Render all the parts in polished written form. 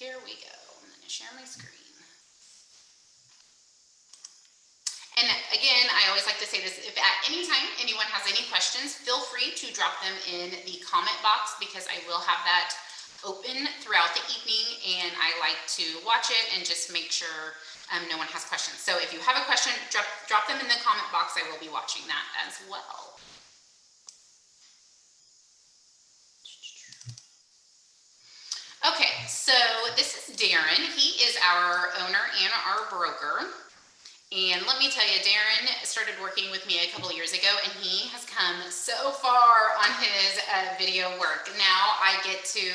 Here we go. I'm going to share my screen. And again, I always like to say this, if at any time anyone has any questions, feel free to drop them in the comment box, because I will have that open throughout the evening, and I like to watch it and just make sure no one has questions. So if you have a question, drop them in the comment box. I will be watching that as well. Okay, so this is Darren. He is our owner and our broker. And let me tell you, Darren started working with me a couple of years ago, and he has come so far on his video work. Now I get to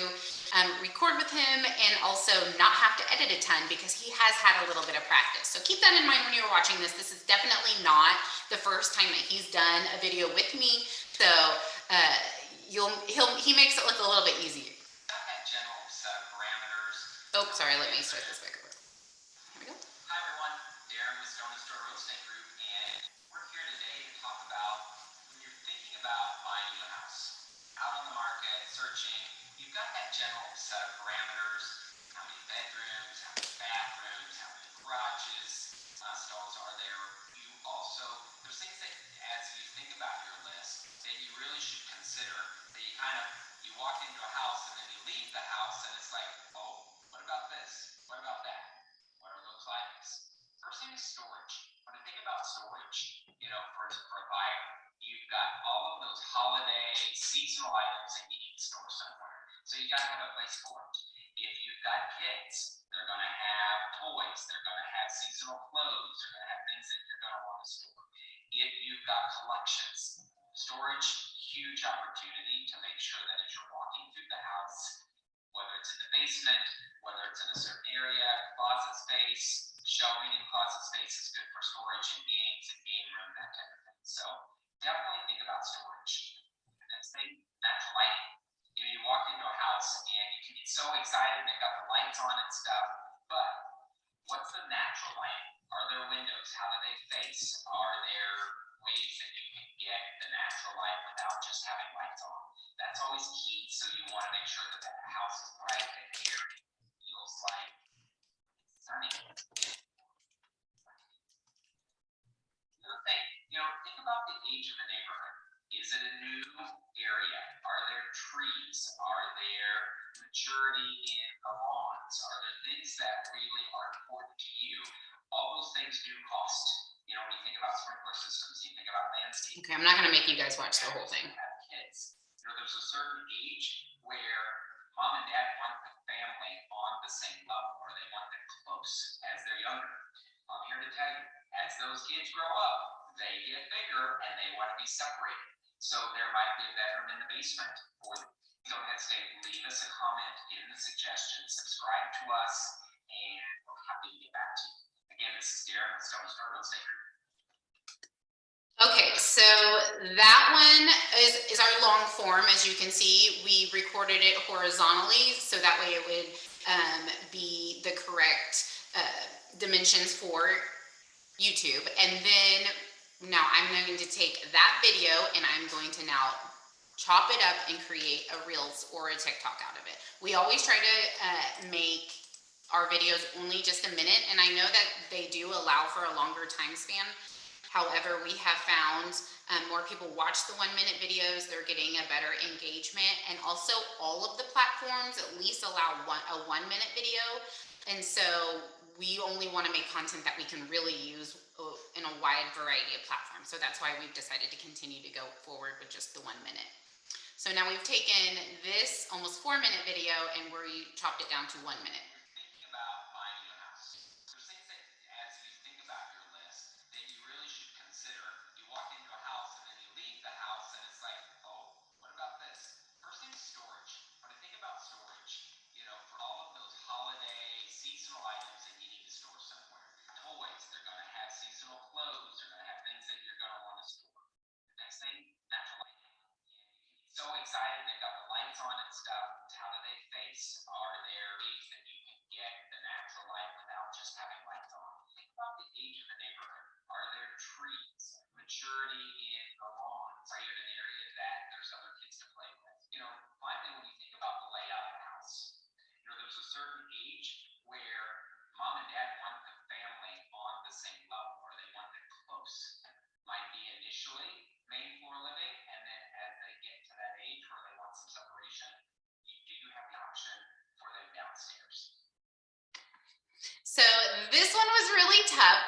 record with him and also not have to edit a ton, because he has had a little bit of practice. So keep that in mind when you're watching this. This is definitely not the first time that he's done a video with me. So he makes it look a little bit easier. General set of parameters. Oh, sorry, let me start this back over. Here we go. Hi everyone, Darren with Stone Real Estate Group, and we're here today to talk about when you're thinking about buying a house, out on the market, searching, you've got that general set of parameters: how many bedrooms, how many bathrooms, how many garages, stalls are there. You also, there's things that as you think about your list that you really should consider, that you walk into a house and then you leave the house and it's like, oh, what about this? What about that? What are those items? First thing is storage. When I think about storage, for a buyer, you've got all of those holiday, seasonal items that you need to store somewhere. So you got to have a place for it. If you've got kids, they're going to have toys, they're going to have seasonal clothes, they're going to have things that you're going to want to store. If you've got collections, storage, huge opportunity to make sure that as you're walking through the house, whether it's in the basement, whether it's in a certain area, closet space, showing in closet space is good for storage and games and game room, that type of thing. So definitely think about storage. And then say natural lighting. You walk into a house and you can get so excited and they've got the lights on and stuff, but what's the natural lighting? Are there windows? How do they face? Are there ways that you can get the natural light without just having lights on? That's always key. So you want to make sure that the house is bright and airy, feels like it's sunny. The other thing, think about the age of the neighborhood. Is it a new area? Are there trees? Are there maturity in the lawns? Are there things that really are important to you? All those things do cost. When you think about sprinkler systems, you think about landscape. Okay, I'm not going to make you guys watch the whole thing. Have kids. There's a certain age where mom and dad want the family on the same level, or they want them close as they're younger. I'm here to tell you, as those kids grow up, they get bigger and they want to be separated. So there might be a bedroom in the basement for them. Don't hesitate, leave us a comment in the suggestions, subscribe to us, and we're happy to get back to you. Again, this is Darren with Stone Real Estate Group. Okay, so that one is our long form. As you can see, we recorded it horizontally, so that way it would be the correct dimensions for YouTube. And then now I'm going to take that video and I'm going to now chop it up and create a Reels or a TikTok out of it. We always try to make our videos only just a minute, and I know that they do allow for a longer time span. However, we have found more people watch the 1 minute videos, they're getting a better engagement, and also all of the platforms at least allow a 1 minute video. And so we only want to make content that we can really use in a wide variety of platforms. So that's why we've decided to continue to go forward with just the 1 minute. So now we've taken this almost 4 minute video and we chopped it down to 1 minute. Thinking about buying a house. There's things that as you think about your list that you really should consider. You walk into a house and then you leave the house and it's like, oh, what about this? First thing is storage. When I think about storage, for all of those holiday, seasonal items that you need to store somewhere. Toys, they're going to have seasonal clothes, they're going to have things that you're going to want to store. The next thing, natural lighting. So excited, they've got the lights on and stuff. How do they face? Are there ways that you can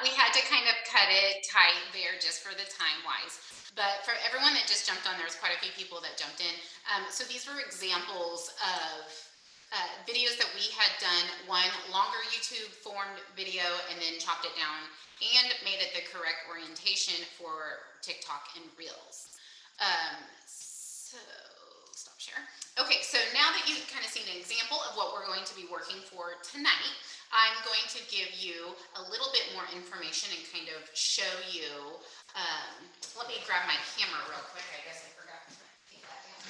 We had to kind of cut it tight there just for the time wise. But for everyone that just jumped on, there's quite a few people that jumped in. So these were examples of videos that we had done, one longer YouTube formed video and then chopped it down and made it the correct orientation for TikTok and Reels. So stop share. Okay, so now that you've kind of seen an example of what we're going to be working for tonight, I'm going to give you a little bit more information and kind of show you. Let me grab my camera real quick. I guess I forgot to take that down.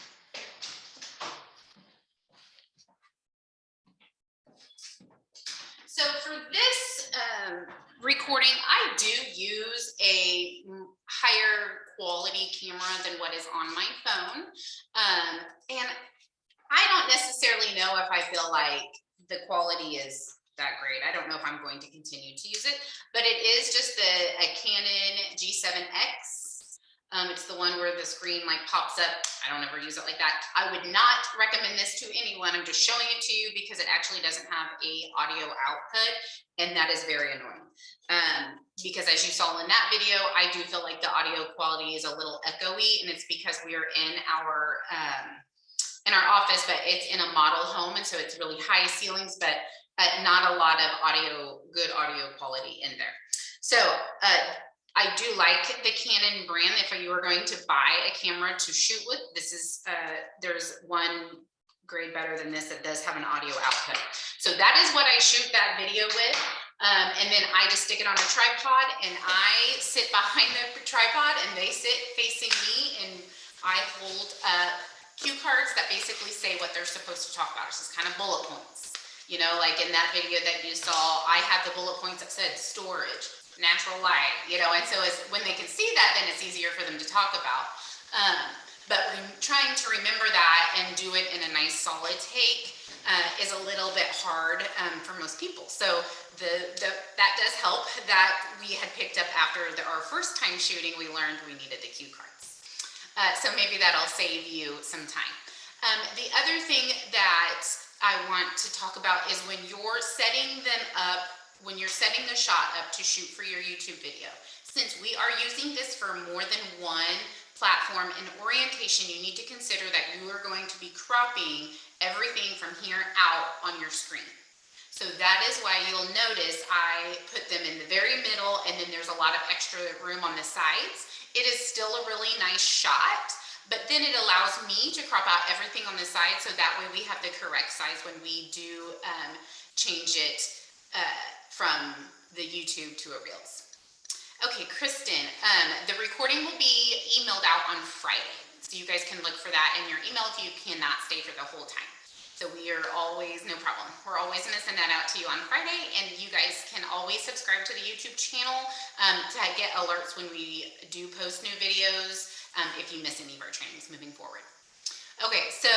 So for this recording, I do use a higher quality camera than what is on my phone. And I don't necessarily know if I feel like the quality is that great. I don't know if I'm going to continue to use it, but it is just a Canon G7X. It's the one where the screen like pops up. I don't ever use it like that. I would not recommend this to anyone. I'm just showing it to you because it actually doesn't have a audio output, and that is very annoying. Because as you saw in that video, I do feel like the audio quality is a little echoey, and it's because we are in our office, but it's in a model home, and so it's really high ceilings, but not a lot of good audio quality in there. So I do like the Canon brand. If you are going to buy a camera to shoot with, this is there's one grade better than this that does have an audio output. So that is what I shoot that video with. And then I just stick it on a tripod, and I sit behind the tripod, and they sit facing me, and I hold cue cards that basically say what they're supposed to talk about. It's just kind of bullet points. You know, like in that video that you saw, I had the bullet points that said storage, natural light, you know, and so when they can see that, then it's easier for them to talk about. But trying to remember that and do it in a nice solid take is a little bit hard for most people. So that does help that we had picked up after our first time shooting, we learned we needed the cue cards. So maybe that'll save you some time. The other thing that I want to talk about is when you're setting them up, when you're setting the shot up to shoot for your YouTube video. Since we are using this for more than one platform and orientation, you need to consider that you are going to be cropping everything from here out on your screen. So that is why you'll notice I put them in the very middle, and then there's a lot of extra room on the sides. It is still a really nice shot, but then it allows me to crop out everything on the side, so that way we have the correct size when we do change it from the YouTube to a Reels. Okay, Kristen, the recording will be emailed out on Friday, so you guys can look for that in your email if you cannot stay for the whole time. So we are always, no problem. We're always going to send that out to you on Friday, and you guys can always subscribe to the YouTube channel to get alerts when we do post new videos if you miss any of our trainings moving forward. Okay, so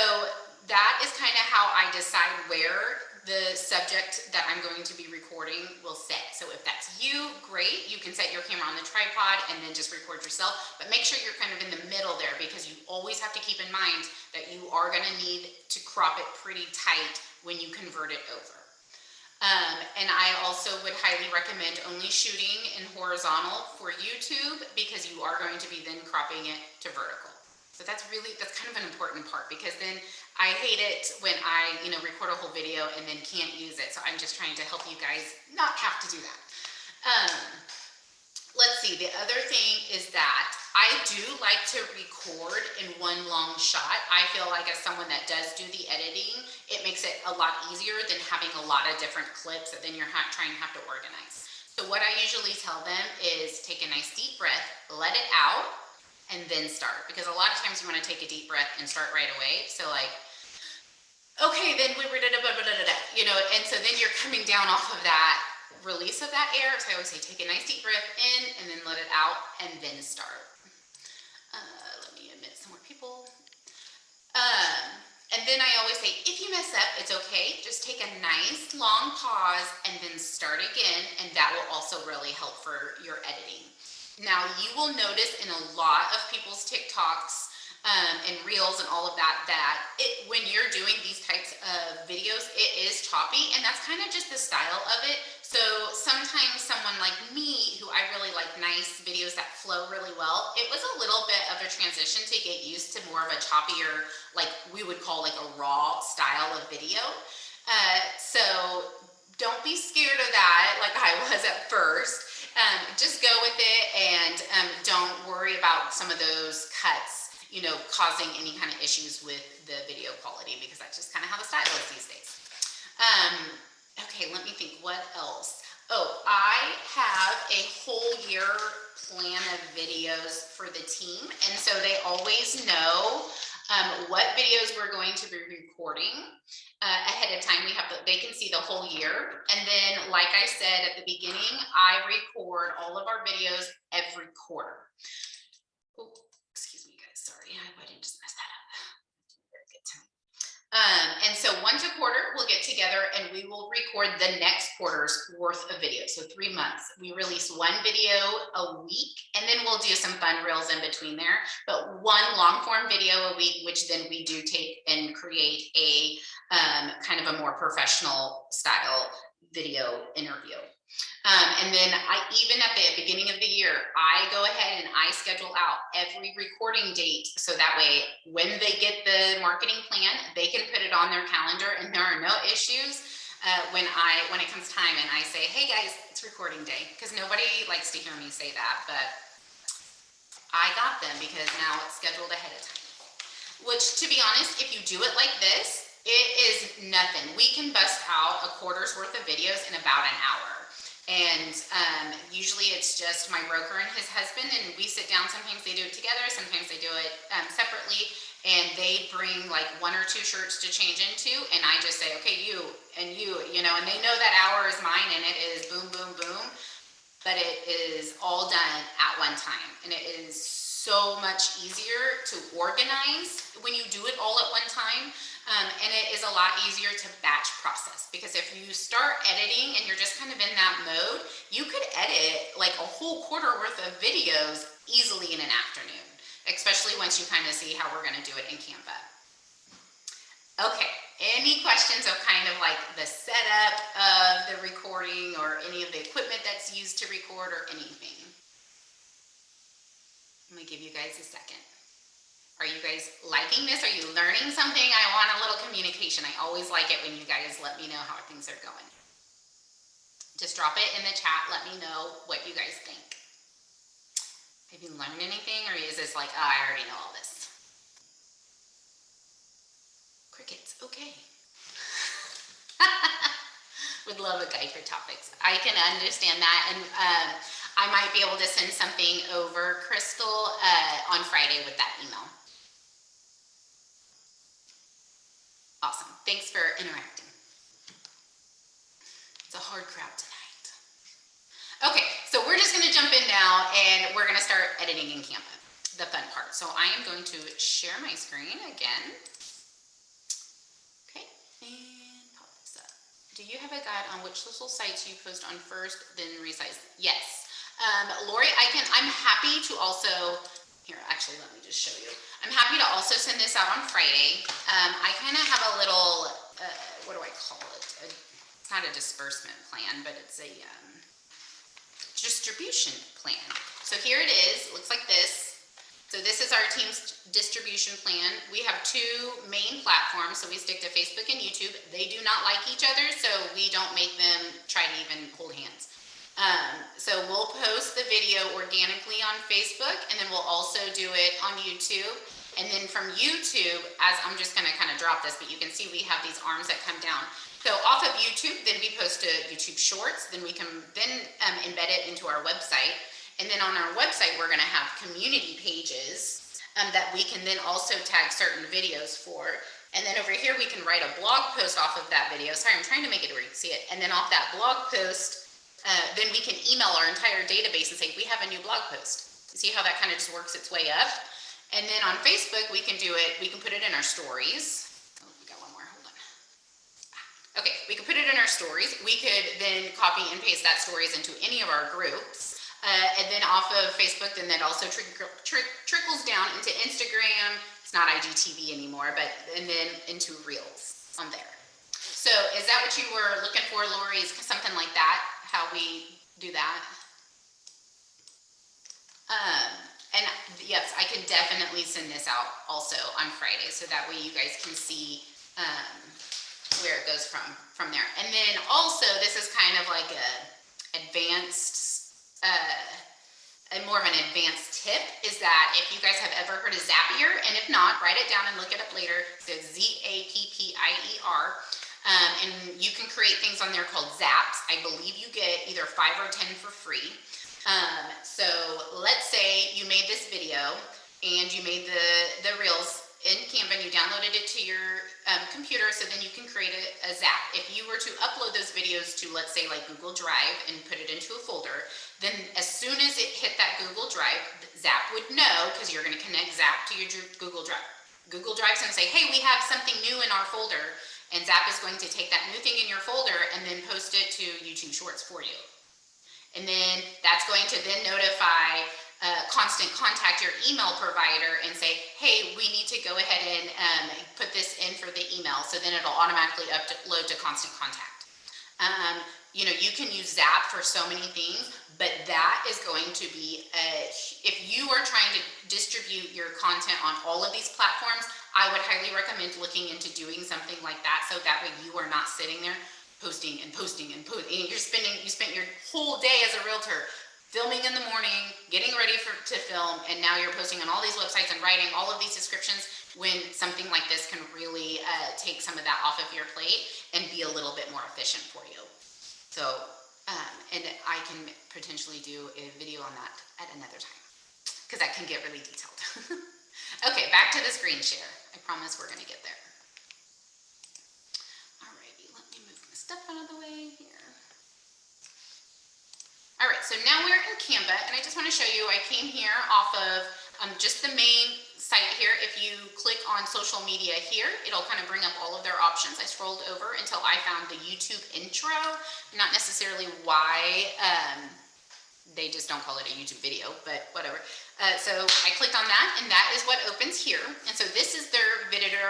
that is kind of how I decide where the subject that I'm going to be recording will sit. So if that's you, great. You can set your camera on the tripod and then just record yourself, but make sure you're kind of in the middle there, because you always have to keep in mind that you are going to need to crop it pretty tight when you convert it over. And I also would highly recommend only shooting in horizontal for YouTube, because you are going to be then cropping it to vertical. So that's kind of an important part, because then I hate it when I, record a whole video and then can't use it. So I'm just trying to help you guys not have to do that. Let's see, the other thing is that I do like to record in one long shot. I feel like as someone that does do the editing, it makes it a lot easier than having a lot of different clips that then you're trying to have to organize. So what I usually tell them is take a nice deep breath, let it out, and then start. Because a lot of times you want to take a deep breath and start right away. So like, okay, then we and so then you're coming down off of that release of that air. So I always say take a nice deep breath in and then let it out and then start. Let me admit some more people. And then I always say, if you mess up, it's okay. Just take a nice long pause and then start again, and that will also really help for your editing. Now, you will notice in a lot of people's TikToks and Reels and all of that, when you're doing these types of videos, it is choppy, and that's kind of just the style of it. So sometimes someone like me, who I really like nice videos that flow really well, it was a little bit of a transition to get used to more of a choppier, like we would call like a raw style of video. So don't be scared of that like I was at first. Just go with it, and don't worry about some of those cuts, causing any kind of issues with the video quality, because that's just kind of how the style is these days. Okay, let me think, what else? Oh, I have a whole year plan of videos for the team, and so they always know what videos we're going to be recording ahead of time. They can see the whole year, and then, like I said at the beginning, I record all of our videos every quarter. Oh, excuse me, guys. Sorry, I didn't just mess that up. And so once a quarter, we'll get together and we will record the next quarter's worth of videos. So 3 months, we release one video a week, and then we'll do some fun reels in between there. But one long form video a week, which then we do take and create a kind of a more professional style video interview. And then even at the beginning of the year, I go ahead and I schedule out every recording date. So that way, when they get the marketing plan, they can put it on their calendar and there are no issues when it comes time and I say, hey guys, it's recording day. Because nobody likes to hear me say that, but I got them because now it's scheduled ahead of time. Which, to be honest, if you do it like this, it is nothing. We can bust out a quarter's worth of videos in about an hour. And usually it's just my broker and his husband, and we sit down. Sometimes they do it together, sometimes they do it separately, and they bring like 1 or 2 shirts to change into, and I just say, okay, you, and and they know that hour is mine, and it is boom, boom, boom, but it is all done at one time, and it is so much easier to organize when you do it all at one time. And it is a lot easier to batch process, because if you start editing and you're just kind of in that mode, you could edit like a whole quarter worth of videos easily in an afternoon, especially once you kind of see how we're going to do it in Canva. Okay, any questions of kind of like the setup of the recording or any of the equipment that's used to record or anything? I'm going to give you guys a second. Are you guys liking this? Are you learning something? I want a little communication. I always like it when you guys let me know how things are going. Just drop it in the chat. Let me know what you guys think. Have you learned anything, or is this like, oh, I already know all this? Crickets, okay. Would love a guide for topics. I can understand that, and I might be able to send something over, Crystal, on Friday with that email. Awesome. Thanks for interacting. It's a hard crowd tonight. Okay, so we're just going to jump in now, and we're going to start editing in Canva, the fun part. So I am going to share my screen again. Okay, and pop this up. Do you have a guide on which social sites you post on first, then resize? Yes. Lori, I'm happy to also... Here, actually, let me just show you. I'm happy to also send this out on Friday. I kind of have a little, what do I call it? It's not a disbursement plan, but it's a distribution plan. So here it is. It looks like this. So this is our team's distribution plan. We have 2 main platforms. So we stick to Facebook and YouTube. They do not like each other, so we don't make them try to even hold hands. So we'll post the video organically on Facebook, and then we'll also do it on YouTube. And then from YouTube, as I'm just going to kind of drop this, but you can see we have these arms that come down. So off of YouTube, then we post to YouTube Shorts, then we can embed it into our website. And then on our website, we're going to have community pages that we can then also tag certain videos for. And then over here, we can write a blog post off of that video. Sorry, I'm trying to make it where you can see it. And then off that blog post, then we can email our entire database and say, we have a new blog post. You see how that kind of just works its way up? And then on Facebook, we can do it, we can put it in our stories. Oh, we got one more, hold on. Okay, we can put it in our stories. We could then copy and paste that stories into any of our groups. And then off of Facebook, then that also trickles down into Instagram. It's not IGTV anymore, but and then into Reels on there. So is that what you were looking for, Lori? Is something like that? how we do that. And yes, I can definitely send this out also on Friday, so that way you guys can see where it goes from there. And then also, this is kind of like more of an advanced tip, is that if you guys have ever heard of Zapier, and if not, write it down and look it up later. So Zappier. And you can create things on there called Zaps. I believe you get either 5 or 10 for free. So let's say you made this video and you made the reels in Canva and you downloaded it to your computer, so then you can create a Zap. If you were to upload those videos to, let's say, like Google Drive and put it into a folder, then as soon as it hit that Google Drive, Zap would know, because you're going to connect Zap to your Google Drive. Google Drive's going to say, hey, we have something new in our folder, and Zap is going to take that new thing in your folder and then post it to YouTube Shorts for you. And then that's going to then notify Constant Contact, your email provider, and say, hey, we need to go ahead and put this in for the email. So then it'll automatically upload to Constant Contact. You know, you can use Zap for so many things, but that is going to be, if you are trying to distribute your content on all of these platforms, I would highly recommend looking into doing something like that, so that way you are not sitting there posting and posting and posting. And you spent your whole day as a realtor filming in the morning, getting ready to film, and now you're posting on all these websites and writing all of these descriptions, when something like this can really take some of that off of your plate and be a little bit more efficient for you. So, and I can potentially do a video on that at another time, because that can get really detailed. Okay, back to the screen share. I promise we're gonna get there. Alrighty, let me move my stuff out of the way here. All right, so now we're in Canva, and I just want to show you, I came here off of just the main site here. If you click on social media here, it'll kind of bring up all of their options. I scrolled over until I found the YouTube intro. Not necessarily why they just don't call it a YouTube video, but whatever. So I clicked on that, and that is what opens here. And so this is their video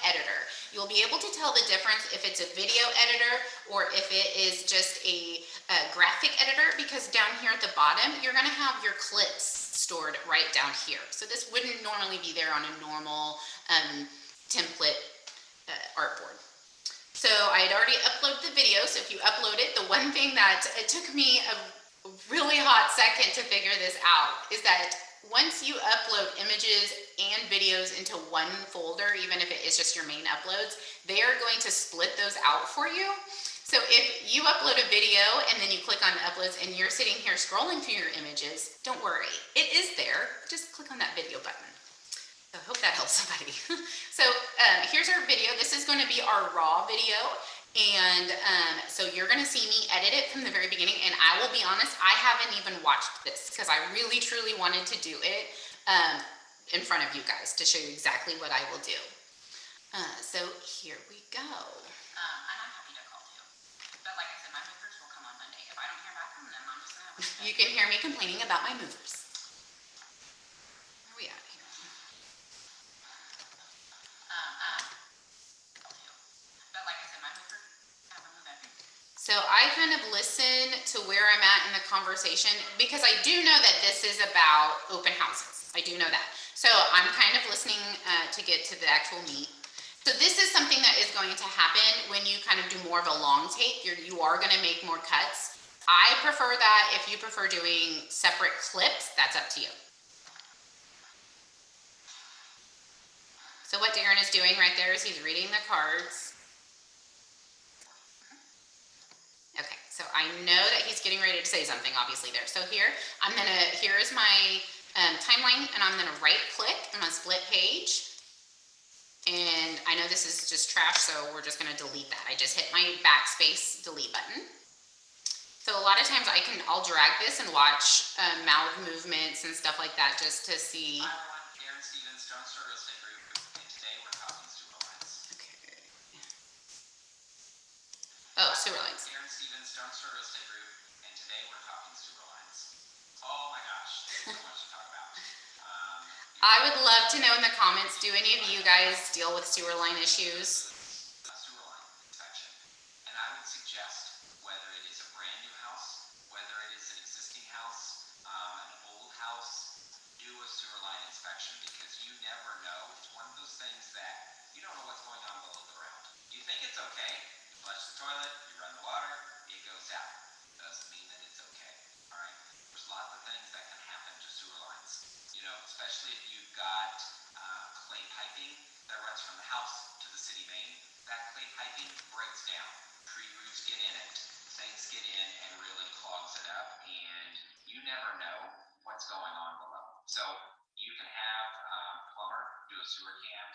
editor. You'll be able to tell the difference if it's a video editor or if it is just a graphic editor, because down here at the bottom, you're gonna have your clips stored right down here. So this wouldn't normally be there on a normal template artboard. So I had already uploaded the video, so if you upload it, the one thing that it took me a really hot second to figure this out is that once you upload images and videos into one folder, even if it is just your main uploads, they are going to split those out for you. So if you upload a video and then you click on uploads and you're sitting here scrolling through your images, don't worry, it is there. Just click on that video button. So I hope that helps somebody. So here's our video. This is going to be our raw video. And so you're going to see me edit it from the very beginning, and I will be honest, I haven't even watched this because I really truly wanted to do it in front of you guys to show you exactly what I will do. So here we go. And I'm happy to call you. But like I said, my movers will come on Monday. If I don't hear back from them, I'm just going to... You can hear me complaining about my movers. Where are we at here? But like I said, my movers have a move every... So I kind of listen to where I'm at in the conversation, because I do know that this is about open houses. I do know that. So I'm kind of listening to get to the actual meat. So this is something that is going to happen when you kind of do more of a long take. You are going to make more cuts. I prefer that. If you prefer doing separate clips, that's up to you. So what Darren is doing right there is he's reading the cards. Okay, so I know that he's getting ready to say something, obviously, there. So here is my timeline, and I'm gonna right click. I'm gonna split page. And I know this is just trash, so we're just gonna delete that. I just hit my backspace delete button. So a lot of times I'll drag this and watch mouth movements and stuff like that, just to see. Hi everyone, Darren Stevens, Stone Store Real Estate Group, and today we're talking sewer lines. Okay. Oh, sewer lines. Darren Stevens, Stone Store Real Estate Group, and today we're talking sewer lines. Oh my gosh, there's so much to talk about. I would love to know in the comments, do any of you guys deal with sewer line issues? Sewer line section, and I would suggest whether it is a brand new house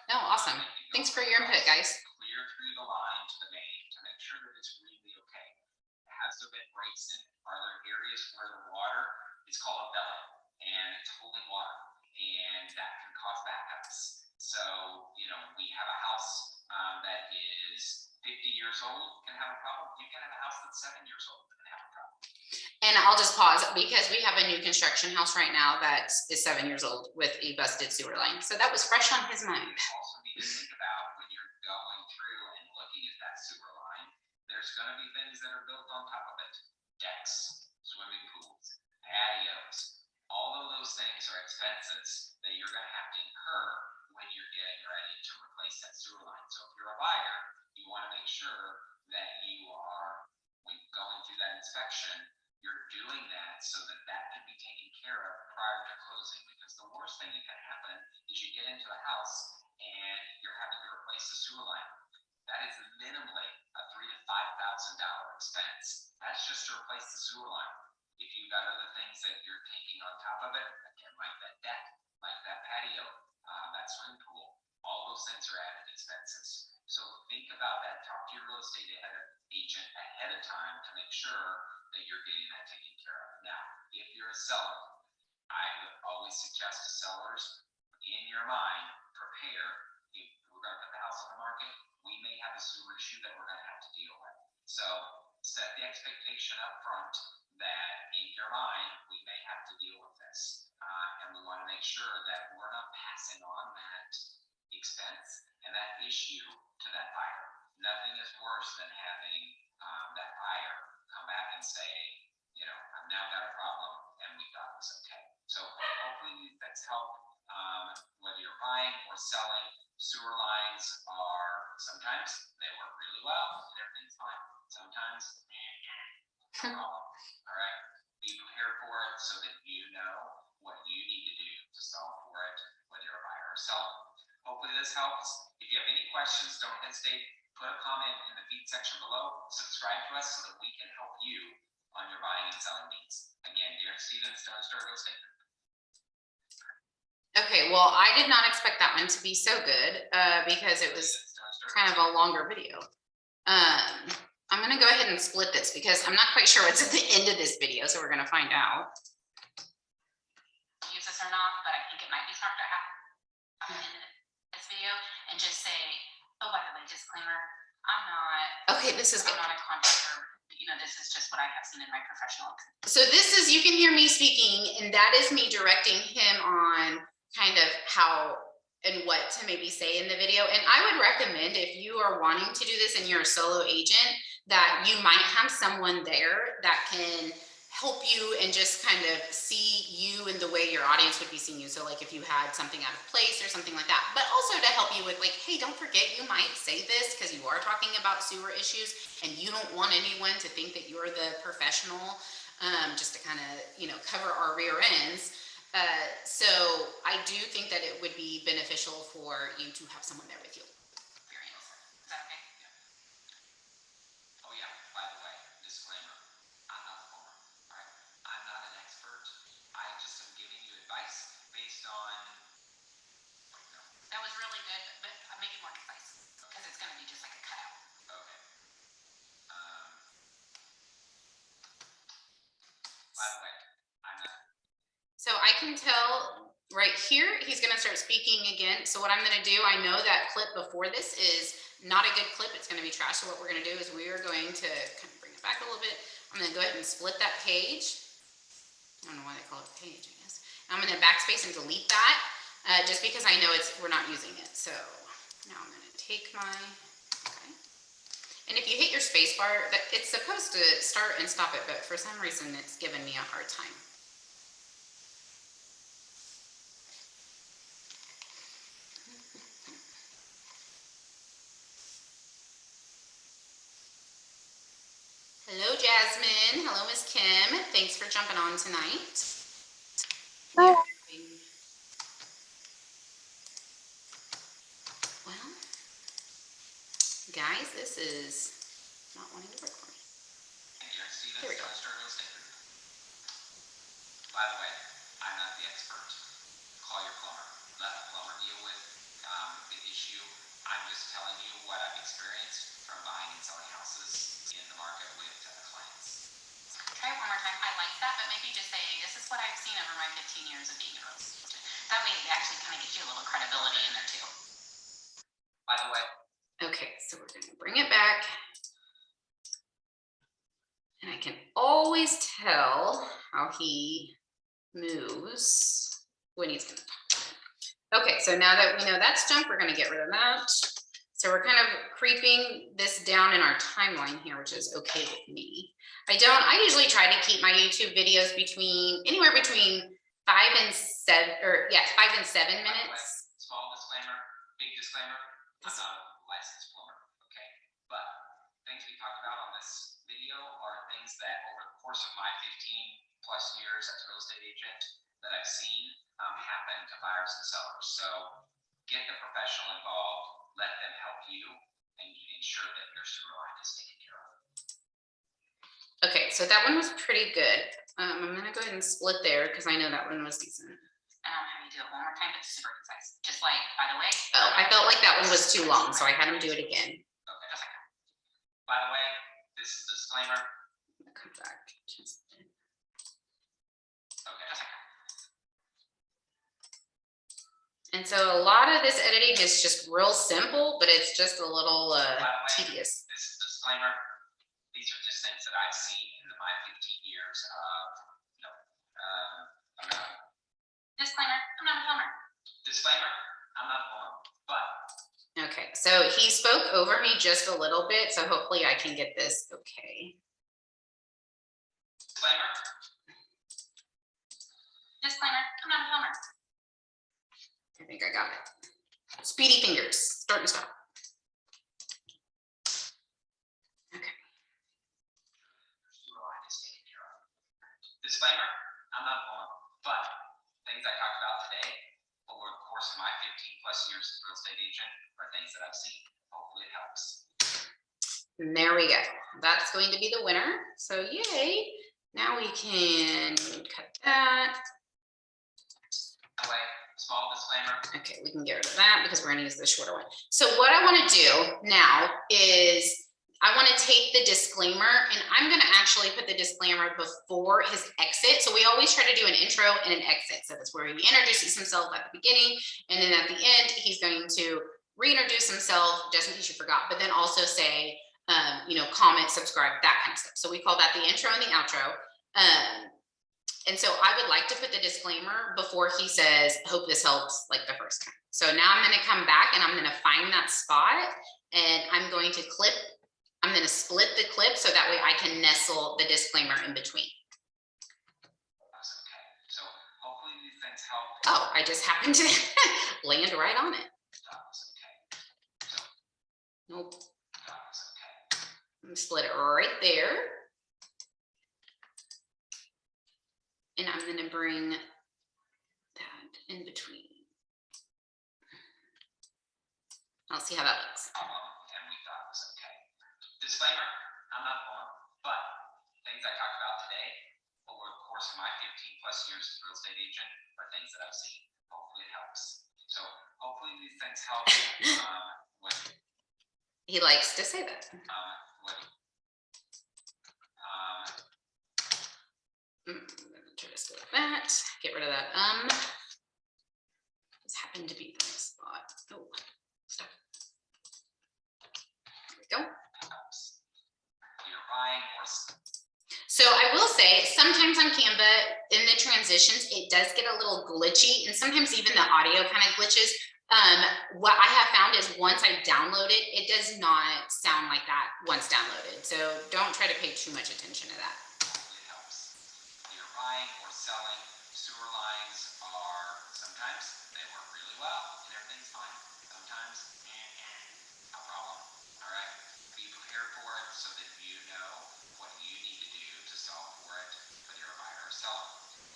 No, awesome. Thanks for your input, guys. Clear through the line to the main to make sure that it's really okay. Has there been breaks in it? Are there areas where the water is called a belly and it's holding water, and that can cause backups? So, we have a house that is 50 years old can have a problem. You can have a house that's 7 years old and have a problem. And I'll just pause because we have a new construction house right now that is 7 years old with a busted sewer line. So that was fresh on his mind. You also need to think about when you're going through and looking at that sewer line, there's going to be things that are built on top of it. Decks, swimming pools, patios. All of those things are expenses that you're going to have to incur when you're getting ready to replace that sewer line. So if you're a buyer, you want to make sure that you are, when going through that inspection, you're doing that so that that can be taken care of prior to closing. Because the worst thing that can happen is you get into the house and you're having to replace the sewer line. That is minimally a $3,000 to $5,000 expense. That's just to replace the sewer line. If you've got other things that you're taking on top of it, again, like that deck, like that patio, that swimming pool, all those things are added expenses. So think about that. Talk to your real estate agent ahead of time to make sure that you're getting that taken care of. Now, if you're a seller, I would always suggest to sellers, in your mind, prepare. If we're going to put the house on the market, we may have a sewer issue that we're going to have to deal with. So set the expectation up front that in your mind, we may have to deal with this. And we want to make sure that we're not passing on that expense and that issue to that buyer. Nothing is worse than having that buyer come back and say, I've now got a problem and we thought it was okay. So hopefully that's helped. Whether you're buying or selling, sewer lines are, sometimes they work really well and everything's fine. Sometimes, no problem. All right. Be prepared for it so that you know what you need to do to solve for it, whether you're a buyer or seller. Hopefully this helps. If you have any questions, don't hesitate. Put a comment in the feed section below. Subscribe to us so that we can help you on your buying and selling needs. Again, Darren Stevens, Stone Star Real Estate. Okay, well, I did not expect that one to be so good because it was kind of a longer video. I'm going to go ahead and split this because I'm not quite sure what's at the end of this video, so we're going to find out. Use this or not, but I think it might be smart to have at the end of this video and just say, oh, by the way, disclaimer, I'm not a contractor. This is just what I have seen in my professional experience. So this is, you can hear me speaking, and that is me directing him on kind of how and what to maybe say in the video. And I would recommend, if you are wanting to do this and you're a solo agent, that you might have someone there that can help you and just kind of see you in the way your audience would be seeing you. So like if you had something out of place or something like that, but also to help you with like, hey, don't forget, you might say this because you are talking about sewer issues and you don't want anyone to think that you're the professional, just to kind of, cover our rear ends. So I do think that it would be beneficial for you to have someone there with you. Is that okay? Oh yeah, by the way, disclaimer, I'm not a plumber, all right? I'm not an expert. I just am giving you advice based on what you know. That was really good, but make it more concise because it's going to be just like a cutout. Okay. By the way, I'm not. So I can tell right here, he's going to start speaking again. So what I'm going to do, I know that clip before this is not a good clip. It's going to be trash. So what we're going to do is we are going to kind of bring it back a little bit. I'm going to go ahead and split that page. I don't know why they call it a page, I guess. I'm going to backspace and delete that just because I know we're not using it. So now I'm going to take my, okay. And if you hit your space bar, it's supposed to start and stop it, but for some reason it's giving me a hard time. Hello, Jasmine. Hello, Miss Kim. Thanks for jumping on tonight. Hi. Well, guys, this is not wanting to record. Here we go. By the way, I'm not the expert. Call your plumber. Let the plumber deal with the you. I'm just telling you what I've experienced from buying and selling houses in the market with clients. Try it one more time. I like that, but maybe just say, this is what I've seen over my 15 years of being a real estate agent. That way it actually kind of gives you a little credibility in there too. By the way. Okay, so we're gonna bring it back. And I can always tell how he moves when he's gonna talk. Okay, so now that we know that's junk, we're gonna get rid of that. So we're kind of creeping this down in our timeline here, which is okay with me. I usually try to keep my YouTube videos anywhere between 5 and 7 minutes. Small disclaimer, big disclaimer, I'm not a licensed plumber, okay? But things we talked about on this video are things that over the course of my 15 plus years as a real estate agent that I've seen happen to buyers and sellers. So get the professional involved, let them help you, and ensure that your sewer line is taken care of. Okay, so that one was pretty good. I'm gonna go ahead and split there because I know that one was decent. Have you do it one more time, but super concise. Just like, by the way. Oh, I felt like that one was too long, so I had him do it again. Okay. By the way, this is a disclaimer. Come back. And so a lot of this editing is just real simple, but it's just a little tedious. This is a disclaimer. These are just things that I've seen in my 15 years of, Disclaimer, I'm not a plumber. Disclaimer, I'm not a plumber, but. Okay, so he spoke over me just a little bit, so hopefully I can get this okay. Disclaimer. Disclaimer, I'm not a plumber. I think I got it. Speedy fingers, start and stop. Okay. Disclaimer, I'm not a plumber, but things I talked about today over the course of my 15 plus years as a real estate agent are things that I've seen. Hopefully it helps. And there we go. That's going to be the winner. So yay. Now we can cut that. Away. Small disclaimer. Okay, we can get rid of that because we're going to use the shorter one. So what I want to do now is I want to take the disclaimer and I'm going to actually put the disclaimer before his exit. So we always try to do an intro and an exit. So that's where he introduces himself at the beginning. And then at the end, he's going to reintroduce himself just in case you forgot, but then also say, comment, subscribe, that kind of stuff. So we call that the intro and the outro. And so I would like to put the disclaimer before he says, hope this helps, like the first time. So now I'm going to come back and I'm going to find that spot and I'm going to split the clip so that way I can nestle the disclaimer in between. That's okay. So hopefully these things help. Oh, I just happened to land right on it. That's okay. So, Nope. that's okay. I'm going to split it right there. And I'm going to bring that in between. I'll see how that looks. And we thought it was okay. Disclaimer, I'm not a plumber, but things I talked about today over the course of my 15 plus years as a real estate agent are things that I've seen. Hopefully it helps. So hopefully these things help. He likes to say that. Try to split that. Get rid of that. This happened to be the spot. Oh, stop. There we go. So I will say, sometimes on Canva, in the transitions, it does get a little glitchy, and sometimes even the audio kind of glitches. What I have found is once I download it, it does not sound like that once downloaded. So don't try to pay too much attention to that. It helps. You're buying or selling sewer lines are sometimes they work really well and everything's fine. Sometimes, no problem. All right. Be prepared for it so that you know what you need to do to solve for it, whether you're a buyer or seller.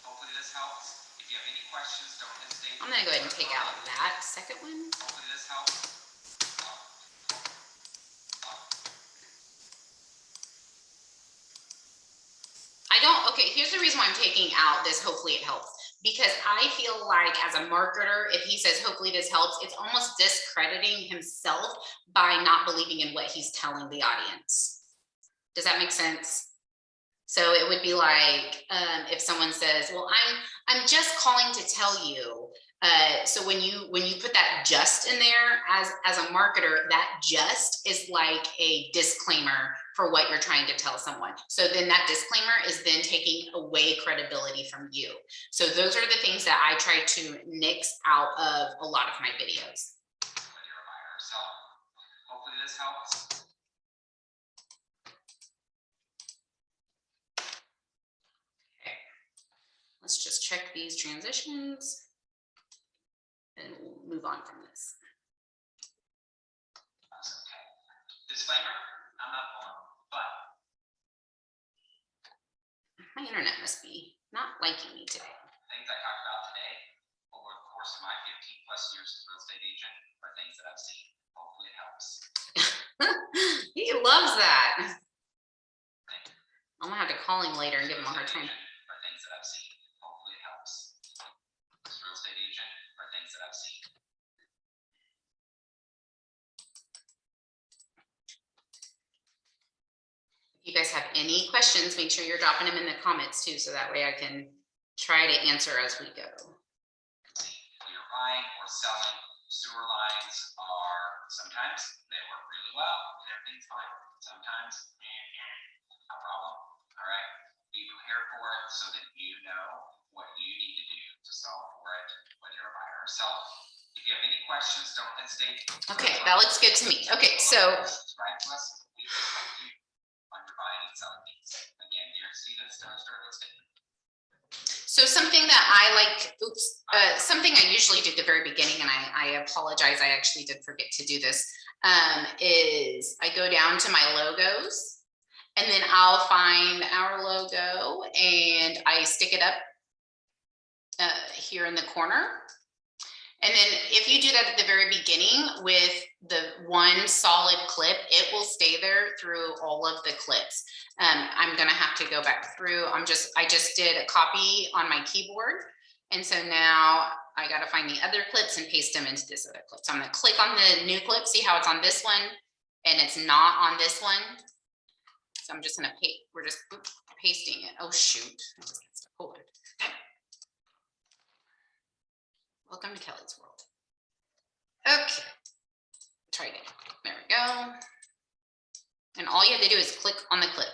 Hopefully this helps. If you have any questions, don't hesitate. I'm going to go ahead and take out that second one. Hopefully this helps. Okay, here's the reason why I'm taking out this, hopefully it helps. because I feel like as a marketer, if he says, hopefully this helps, it's almost discrediting himself by not believing in what he's telling the audience. Does that make sense? So it would be like, if someone says, well, I'm just calling to tell you. So when you put that just in there as a marketer, that just is like a disclaimer for what you're trying to tell someone. So then that disclaimer is then taking away credibility from you. So those are the things that I try to nix out of a lot of my videos. Whether you're a buyer or seller. Hopefully this helps. Let's just check these transitions and we'll move on from this. Okay. Disclaimer, I'm not alone, but my internet must be not liking me today. Things I talked about today over the course of my 15 plus years as a real estate agent are things that I've seen. Hopefully it helps. He loves that. I'm gonna have to call him later and give him a hard time. Are things that I've seen. Hopefully it helps. As a real estate agent are things that I've seen. If you guys have any questions, make sure you're dropping them in the comments too, so that way I can try to answer as we go. When you're buying or selling, sewer lines are sometimes they work really well and everything's fine. Sometimes no problem. All right. Be prepared for it so that you know what you need to do to solve for it, whether you're a buyer or seller. If you have any questions, don't hesitate. Okay, that looks good to me. Okay, so subscribe to us. We will help you on your buying and selling needs. Again, dear Stephen, Stone Store Real Estate. So something that I like, something I usually do at the very beginning, and I apologize, I actually did forget to do this, is I go down to my logos, and then I'll find our logo and I stick it up here in the corner. And then if you do that at the very beginning with the one solid clip, it will stay there through all of the clips. I'm gonna have to go back through. I just did a copy on my keyboard. And so now I gotta find the other clips and paste them into this other clip. So I'm gonna click on the new clip, see how it's on this one, and it's not on this one. So I'm just gonna paste, we're just pasting it. Oh shoot, I just got stuck. Hold on. Welcome to Kelly's world. Okay, try again. There we go. And all you have to do is click on the clip.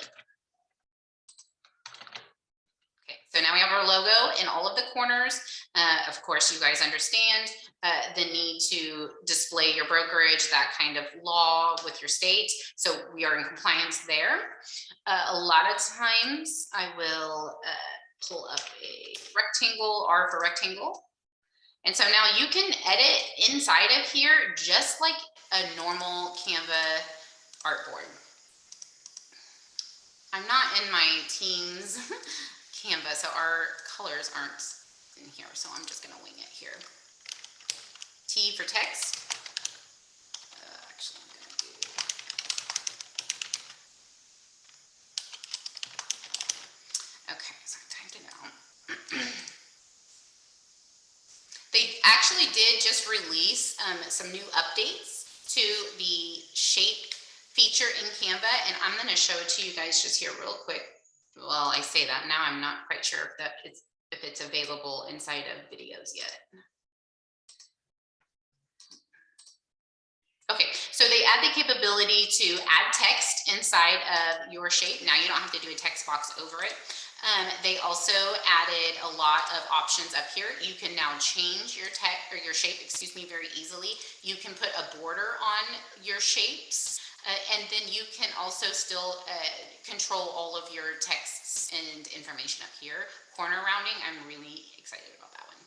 Okay, so now we have our logo in all of the corners. Of course, you guys understand the need to display your brokerage, that kind of law with your state. So we are in compliance there. A lot of times I will pull up a rectangle, R for rectangle. And so now you can edit inside of here just like a normal Canva artboard. I'm not in my team's Canva, so our colors aren't in here. So I'm just gonna wing it here. T for text. Actually, I'm gonna do. Okay, so I typed it out. They actually did just release some new updates to the shape feature in Canva, and I'm going to show it to you guys just here real quick. Well, I say that now, I'm not quite sure if it's available inside of videos yet. Okay, so they add the capability to add text inside of your shape. Now you don't have to do a text box over it. They also added a lot of options up here. You can now change your text or your shape, excuse me, very easily. You can put a border on your shapes, and then you can also still control all of your texts and information up here. Corner rounding, I'm really excited about that one.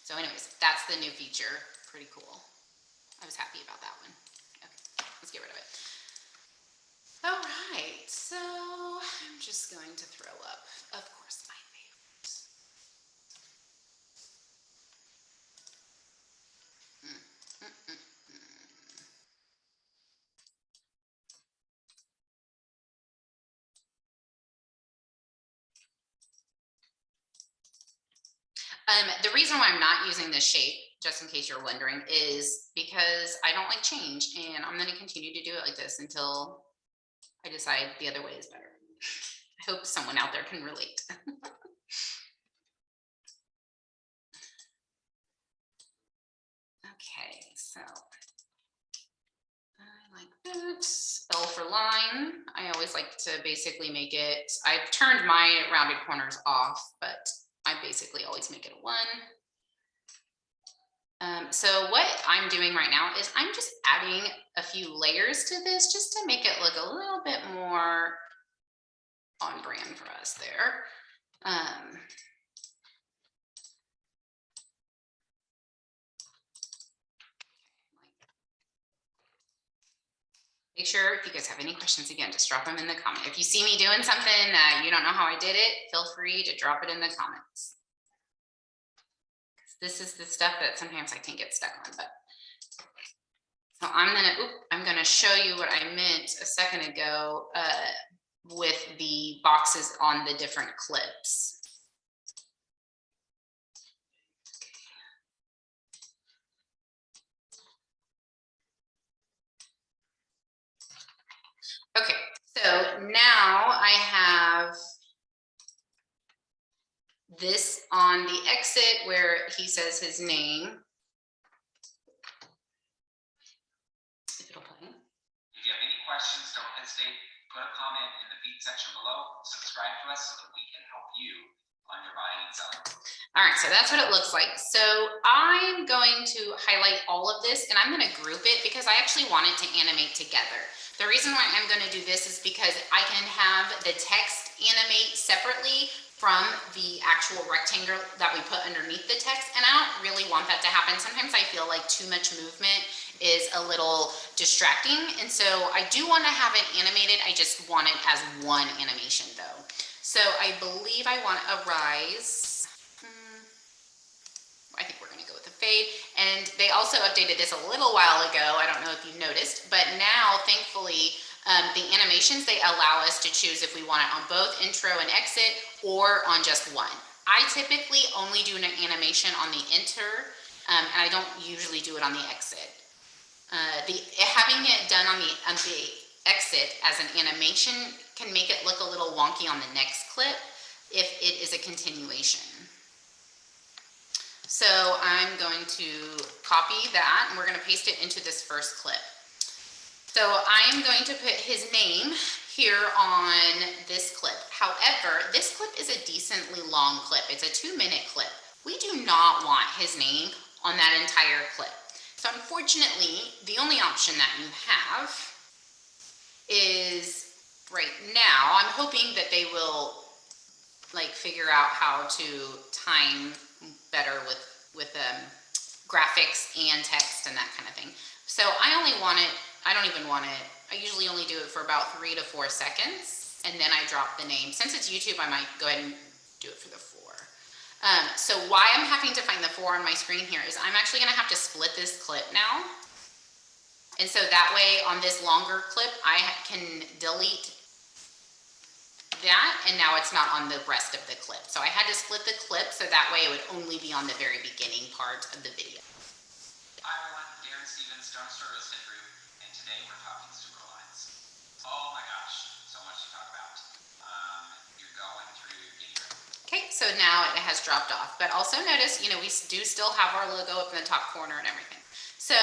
So anyways, that's the new feature. Pretty cool. I was happy about that one. Okay, let's get rid of it. All right, so I'm just going to throw up, of course, my favorites. reason why I'm not using this shape, just in case you're wondering, is because I don't like change, and I'm going to continue to do it like this until I decide the other way is better. I hope someone out there can relate. Okay, so I like that. L for line. I always like to basically make it, I've turned my rounded corners off, but I basically always make it a 1. So what I'm doing right now is I'm just adding a few layers to this just to make it look a little bit more on brand for us there. Make sure if you guys have any questions, again, just drop them in the comment. If you see me doing something that you don't know how I did it, feel free to drop it in the comments. This is the stuff that sometimes I can get stuck on. But so I'm gonna show you what I meant a second ago with the boxes on the different clips. Okay, so now I have this on the exit where he says his name. If it'll play. If you have any questions, don't hesitate. Put a comment in the feed section below. Subscribe to us so that we can help you on your buying and selling. All right, so that's what it looks like. So I'm going to highlight all of this, and I'm going to group it because I actually want it to animate together. The reason why I'm going to do this is because I can have the text animate separately from the actual rectangle that we put underneath the text, and I don't really want that to happen. Sometimes I feel like too much movement is a little distracting, and so I do want to have it animated. I just want it as one animation though. So I believe I want a rise. I think we're going to go with a fade. And they also updated this a little while ago. I don't know if you noticed, but now thankfully the animations, they allow us to choose if we want it on both intro and exit or on just one. I typically only do an animation on the enter, and I don't usually do it on the exit. Having it done on the exit as an animation can make it look a little wonky on the next clip if it is a continuation. So I'm going to copy that, and we're going to paste it into this first clip. So I'm going to put his name here on this clip. However, this clip is a decently long clip. It's a 2-minute clip. We do not want his name on that entire clip. So unfortunately, the only option that you have is right now, I'm hoping that they will figure out how to time better with graphics and text and that kind of thing. So I only want it, I don't even want it, I usually only do it for about 3 to 4 seconds, and then I drop the name. Since it's YouTube, I might go ahead and do it for the 4. So why I'm having to find the 4 on my screen here is I'm actually gonna have to split this clip now. And so that way on this longer clip, I can delete that, and now it's not on the rest of the clip. So I had to split the clip so that way it would only be on the very beginning part of the video. Hi everyone, Darren Stevens, Stone Store Real Estate Group, and today we're talking super lines. Oh my gosh, so much to talk about. You're going through your getting ready. Okay, so now it has dropped off, but also notice, we do still have our logo up in the top corner and everything. So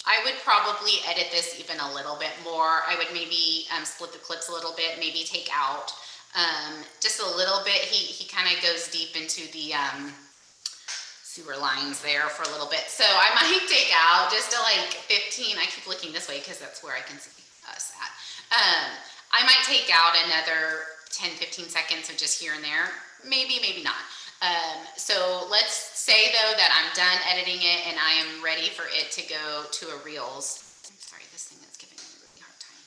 I would probably edit this even a little bit more. I would maybe split the clips a little bit, maybe take out just a little bit. He kind of goes deep into the sewer lines there for a little bit. So I might take out just to 15, I keep looking this way because that's where I can see us at. I might take out another 10, 15 seconds of just here and there, maybe not. So let's say though that I'm done editing it and I am ready for it to go to a Reels. I'm sorry, this thing is giving me a really hard time.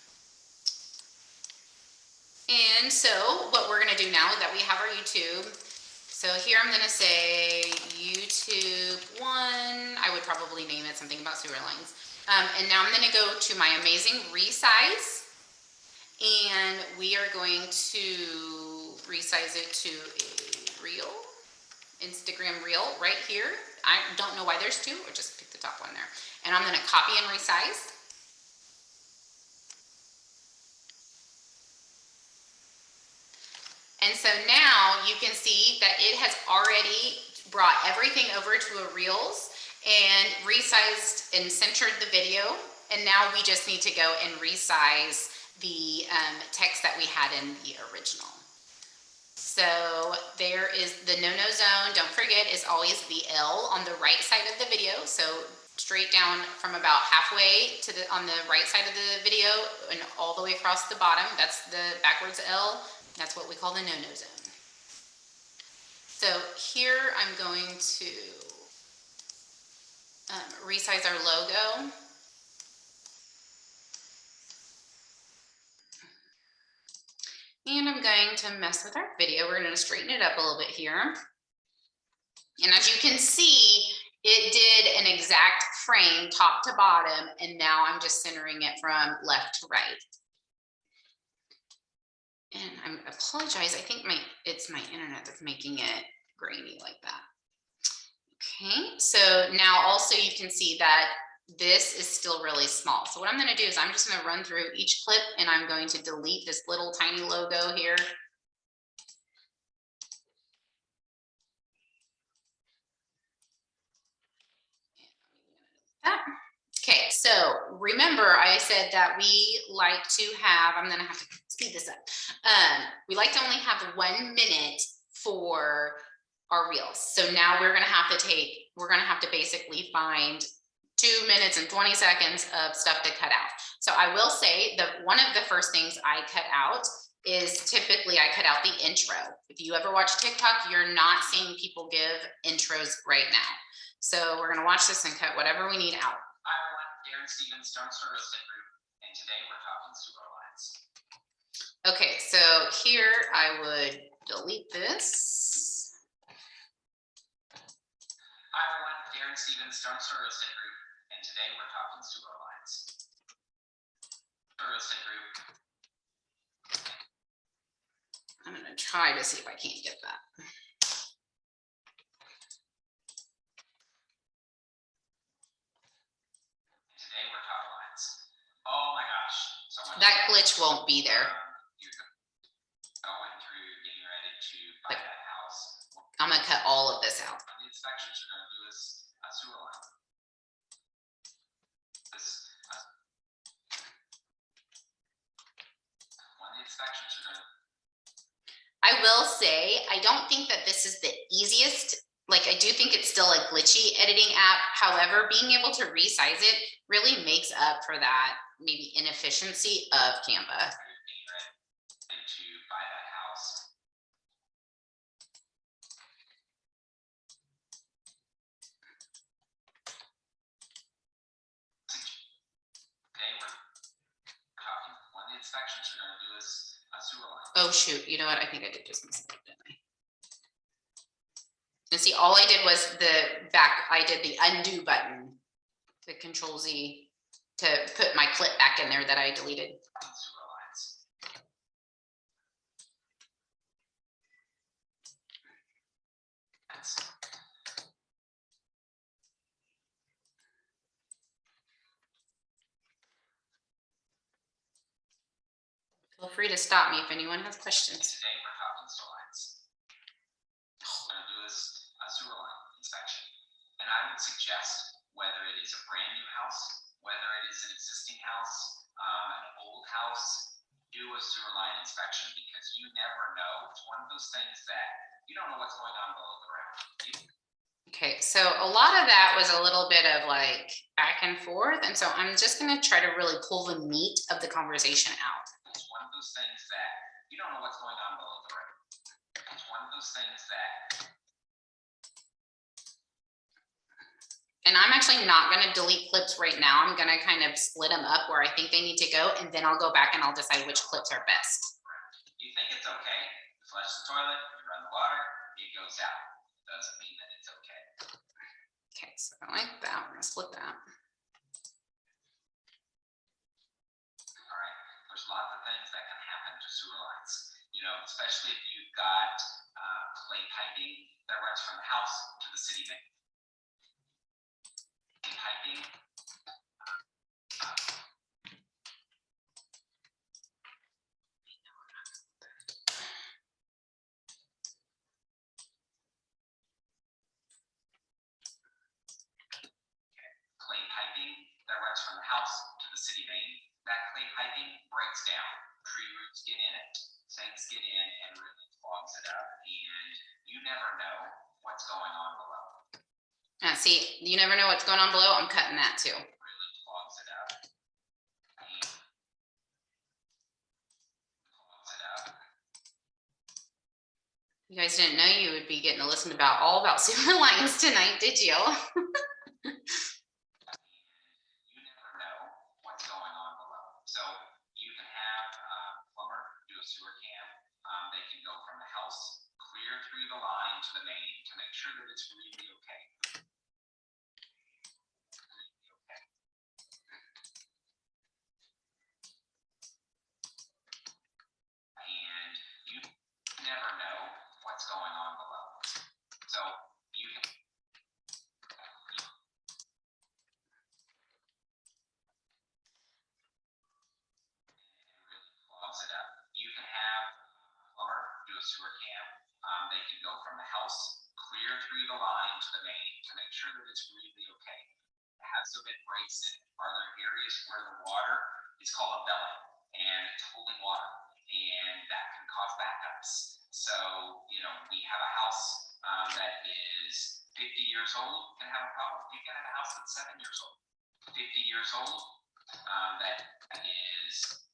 And so what we're gonna do now that we have our YouTube, so here I'm gonna say YouTube 1, I would probably name it something about sewer lines. And now I'm gonna go to my amazing resize, and we are going to resize it to a reel. Instagram reel right here. I don't know why there's two, or just pick the top one there. And I'm going to copy and resize. And so now you can see that it has already brought everything over to a Reels and resized and centered the video. And now we just need to go and resize the text that we had in the original. So there is the no-no zone. Don't forget, is always the L on the right side of the video. So straight down from about halfway to on the right side of the video and all the way across the bottom. That's the backwards L. That's what we call the no-no zone. So here I'm going to resize our logo. And I'm going to mess with our video. We're going to straighten it up a little bit here. And as you can see, it did an exact frame top to bottom. And now I'm just centering it from left to right. And I apologize. I think it's my internet that's making it grainy like that. Okay, so now also you can see that this is still really small. So what I'm going to do is I'm just going to run through each clip and I'm going to delete this little tiny logo here. Okay, so remember I said that we like to have, I'm going to have to speed this up. We like to only have 1 minute for our reels. So now we're going to have to basically find 2 minutes and 20 seconds of stuff to cut out. So I will say that one of the first things I cut out is typically I cut out the intro. If you ever watch TikTok, you're not seeing people give intros right now. So we're going to watch this and cut whatever we need out. Hi everyone, Darren Stevens, Stone Store Real Estate Group, and today we're talking sewer lines. Okay, so here I would delete this. Hi everyone, Darren Stevens, Stone Store Real Estate Group, and today we're talking sewer lines. Real Estate Group. I'm going to try to see if I can't get that. Today we're talking lines. Oh my gosh. That glitch won't be there. You're going through getting ready to buy that house. I'm going to cut all of this out. The inspections you're going to do is a sewer line. One of the inspections you're going to. I will say, I don't think that this is the easiest. Like, I do think it's still a glitchy editing app. However, being able to resize it really makes up for that maybe inefficiency of Canva. To buy that house. Today we're talking. One of the inspections you're going to do is a sewer line. Oh shoot, you know what? I think I did just miss it, didn't I? And see, all I did was I did the undo button, the Control Z, to put my clip back in there that I deleted. Sewer lines. Feel free to stop me if anyone has questions. Today we're talking sewer lines. What we're going to do is a sewer line inspection. And I would suggest whether it is a brand new house, whether it is an existing house, an old house, do a sewer line inspection because you never know. It's one of those things that you don't know what's going on below the ground. Okay, so a lot of that was a little bit of like back and forth. And so I'm just going to try to really pull the meat of the conversation out. It's one of those things that you don't know what's going on below the ground. It's one of those things that. And I'm actually not going to delete clips right now. I'm going to kind of split them up where I think they need to go. And then I'll go back and I'll decide which clips are best. You think it's okay. You flush the toilet, you run the water, it goes out. Doesn't mean that it's okay. Okay, so I like that. We're going to split that. All right. There's lots of things that can happen to sewer lines. You know, especially if you've got clay piping that runs from the house to the city main. Clay piping. Clay piping that runs from the house to the city main. That clay piping breaks down. Tree roots get in it. Things get in and really clogs it up, and you never know what's going on below. See, you never know what's going on below. I'm cutting that too. Really clogs it up. And clogs it up. You guys didn't know you would be getting to listen about all about sewer lines tonight, did you? You never know what's going on below. So you can have a plumber do a sewer cam. They can go from the house clear through the line to the main to make sure that it's really okay. And you never know what's going on below. So you can really clogs it up. You can have a plumber do a sewer cam. They can go from the house clear through the line to the main to make sure that it's really okay. Have some bit breaks in it. Are there areas where the water is called a belly and it's holding water, and that can cause backups? So, you know, we have a house that is 50 years old can have a problem. You can have a house that's 7 years old. 50 years old, that is,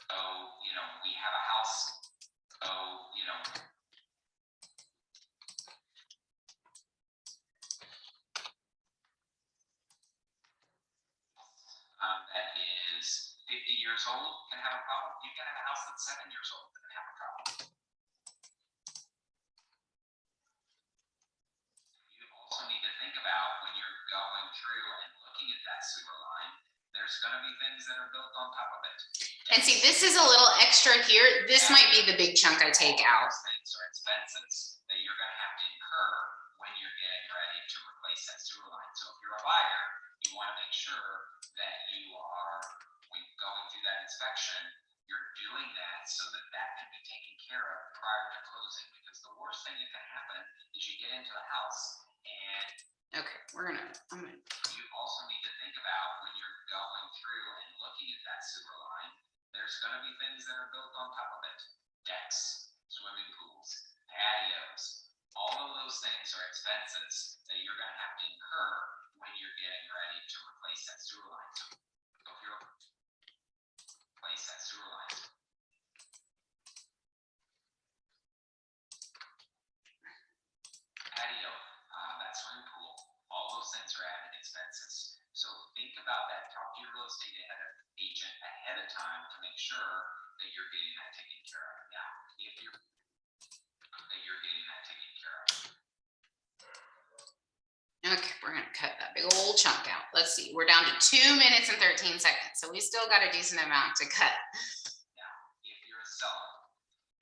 so, you know, we have a house, so, you know, that is 50 years old can have a problem. You can have a house that's 7 years old that can have a problem. You also need to think about when you're going through and looking at that sewer line, there's going to be things that are built on top of it. And see, this is a little extra here. This might be the big chunk I take out. Those things are expenses that you're going to have to incur when you're getting ready to replace that sewer line. So if you're a buyer, you want to make sure that you are, when going through that inspection, you're doing that so that that can be taken care of prior to closing. Because the worst thing that can happen is you get into the house and Okay, I'm gonna. you also need to think about when you're going through and looking at that sewer line, there's going to be things that are built on top of it. Decks, swimming pools, patios, all of those things are expenses that you're going to have to incur when you're getting ready to replace that sewer line. So if you're replace that sewer line. Patio, that swimming pool, all those things are added expenses. So think about that. Talk to your real estate agent ahead of time to make sure that you're getting that taken care of. Now, if you're getting that taken care of. Okay, we're gonna cut that big old chunk out. Let's see, we're down to 2 minutes and 13 seconds, so we still got a decent amount to cut. Now, if you're a seller,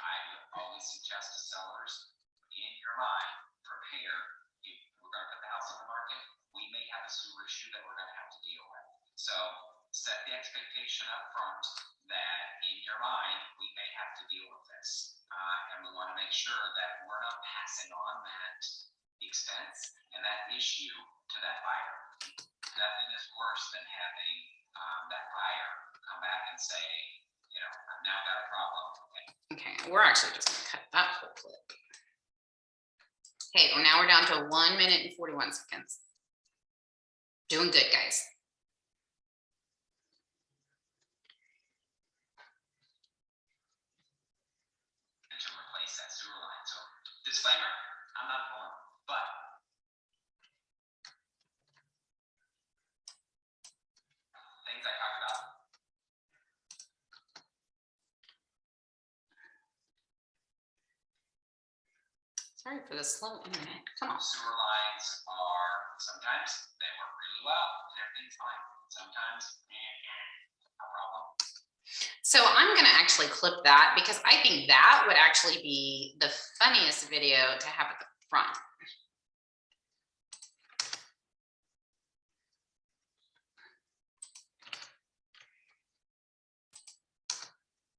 I would always suggest to sellers, in your mind, prepare. If we're going to put the house on the market, we may have a sewer issue that we're going to have to deal with. So set the expectation up front that in your mind, we may have to deal with this. And we want to make sure that we're not passing on that expense and that issue to that buyer. Nothing is worse than having that buyer come back and say, you know, I've now got a problem. Okay, we're actually just gonna cut that whole clip. Okay, well now we're down to 1 minute and 41 seconds. Doing good, guys. To replace that sewer line. So disclaimer, I'm not pulling, but things I talked about. Sorry for the slow internet. Come on. Sewer lines are, sometimes they work really well and everything's fine. Sometimes, a problem. So I'm going to actually clip that because I think that would actually be the funniest video to have at the front.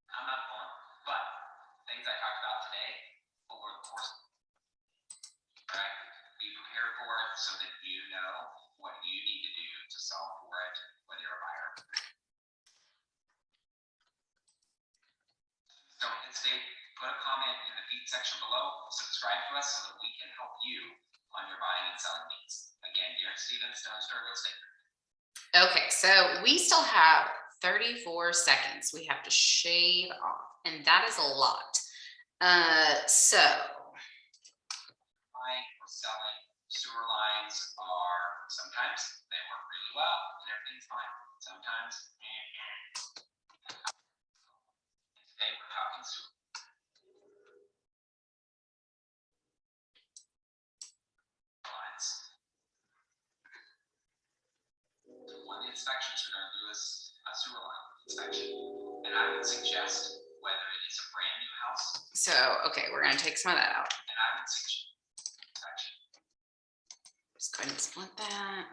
I'm not going, but things I talked about today over the course, right? Be prepared for it so that you know what you need to do to solve for it, whether you're a buyer. Don't hesitate, put a comment in the feed section below, subscribe to us so that we can help you on your buying and selling needs. Again, Darren Stevens, Stone Star Real Estate. Okay, so we still have 34 seconds we have to shave off, and that is a lot. So Buying or selling sewer lines are, sometimes they work really well and everything's fine. Sometimes, today we're talking sewer lines. One of the inspections you're going to do is a sewer line inspection, and I would suggest whether it is a brand new house. So okay, we're going to take some of that out. And I would suggest inspection. Just go ahead and split that.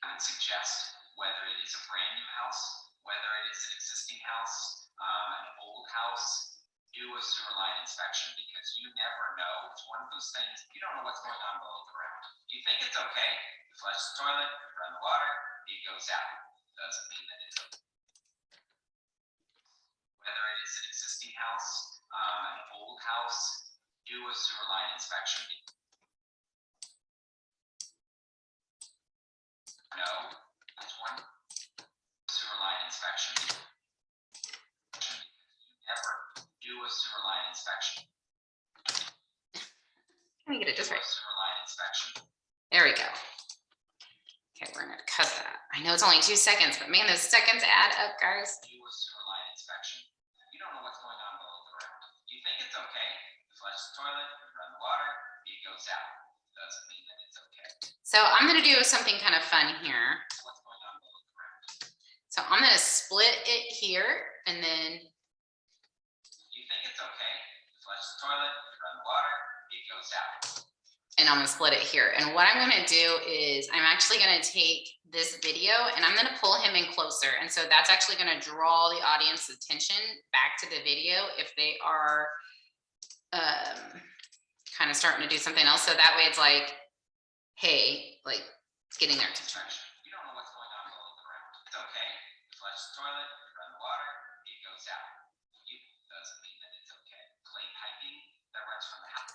I would suggest whether it is a brand new house, whether it is an existing house, an old house, do a sewer line inspection, because you never know. It's one of those things, you don't know what's going on below the ground. You think it's okay, you flush the toilet, you run the water, it goes out. Doesn't mean that it's okay. Whether it is an existing house, an old house, do a sewer line inspection. No, that's one sewer line inspection. You never do a sewer line inspection. Let me get it just right. Sewer line inspection. There we go. Okay, we're going to cut that. I know it's only 2 seconds, but man, those seconds add up, guys. Do a sewer line inspection. You don't know what's going on below the ground. You think it's okay. You flush the toilet, you run the water, it goes out. Doesn't mean that it's okay. So I'm going to do something kind of fun here. What's going on below the ground? So I'm going to split it here, and then you think it's okay. You flush the toilet, you run the water, it goes out. And I'm going to split it here. And what I'm going to do is I'm actually going to take this video and I'm going to pull him in closer. And so that's actually going to draw the audience's attention back to the video if they are kind of starting to do something else. So that way it's like, hey, like getting their attention. You don't know what's going on below the ground. It's okay. You flush the toilet, you run the water, it goes out. It doesn't mean that it's okay. Clay piping that runs from the house.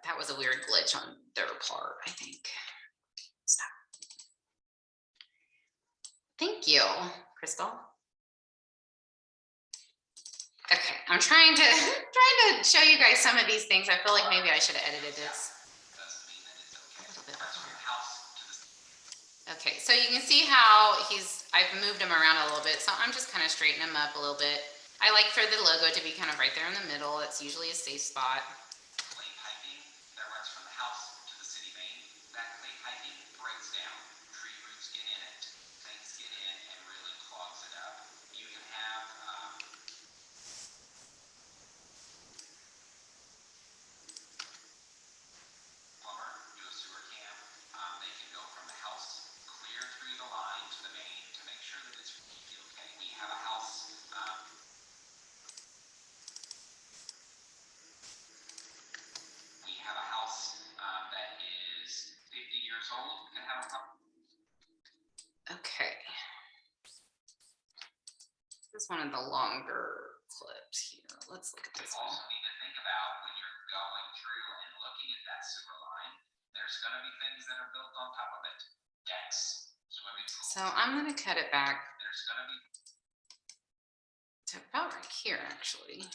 That was a weird glitch on their part, I think. Stop. Thank you, Crystal. Okay, I'm trying to show you guys some of these things. I feel like maybe I should have edited this. Okay, so you can see how I've moved him around a little bit. So I'm just kind of straightening him up a little bit. I like for the logo to be kind of right there in the middle. That's usually a safe spot. Clay piping that runs from the house to the city main. That clay piping breaks down. Tree roots get in it. Things get in and really clogs it up. You can have plumber do a sewer cam. They can go from the house clear through the line to the main to make sure that it's okay. We have a house. That is 50 years old can have a problem. Okay. This is one of the longer clips here. Let's look at this You also need to think about when you're going through and looking at that sewer line, there's going to be things that are built on top of it. Decks, swimming pools. So I'm going to cut it back There's going to be to about right here, actually.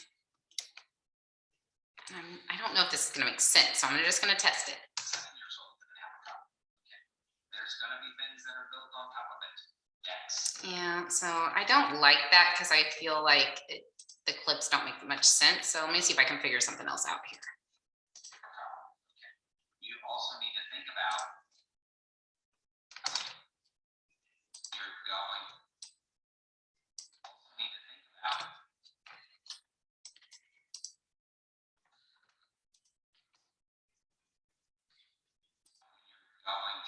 And I don't know if this is going to make sense, so I'm just going to test it. 7 years old that have a problem. Okay. There's going to be things that are built on top of it. Decks. Yeah, so I don't like that because I feel like the clips don't make much sense. So let me see if I can figure something else out here. Okay. You also need to think about you're going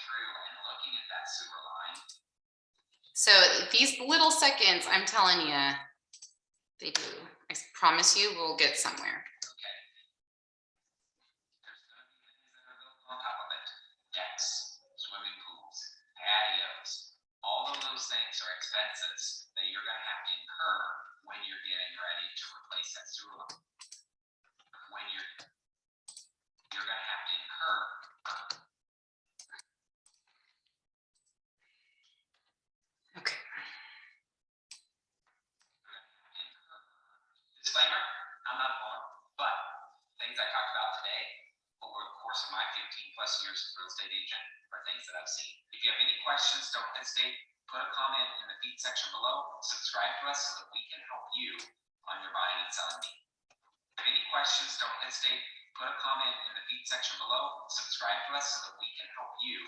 through and looking at that sewer line. So these little seconds, I'm telling you, they do. I promise you we'll get somewhere. Okay. There's going to be things that are built on top of it. Decks, swimming pools, patios. All of those things are expenses that you're going to have to incur when you're getting ready to replace that sewer line. When you're going to have to incur. Okay. Disclaimer, I'm not a lawyer, but things I talked about today over the course of my 15 plus years as a real estate agent are things that I've seen. If you have any questions, don't hesitate. Put a comment in the feed section below. Subscribe to us so that we can help you on your buying and selling needs. If you have any questions, don't hesitate. Put a comment in the feed section below. Subscribe to us so that we can help you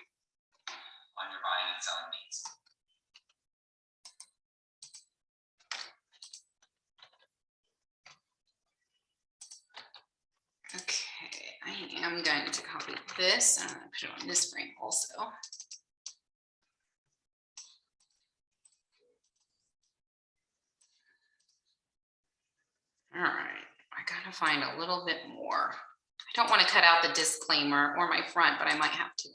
on your buying and selling needs. Okay, I am going to copy this and I'm going to put it on this frame also. All right, I gotta find a little bit more. I don't want to cut out the disclaimer or my front, but I might have to.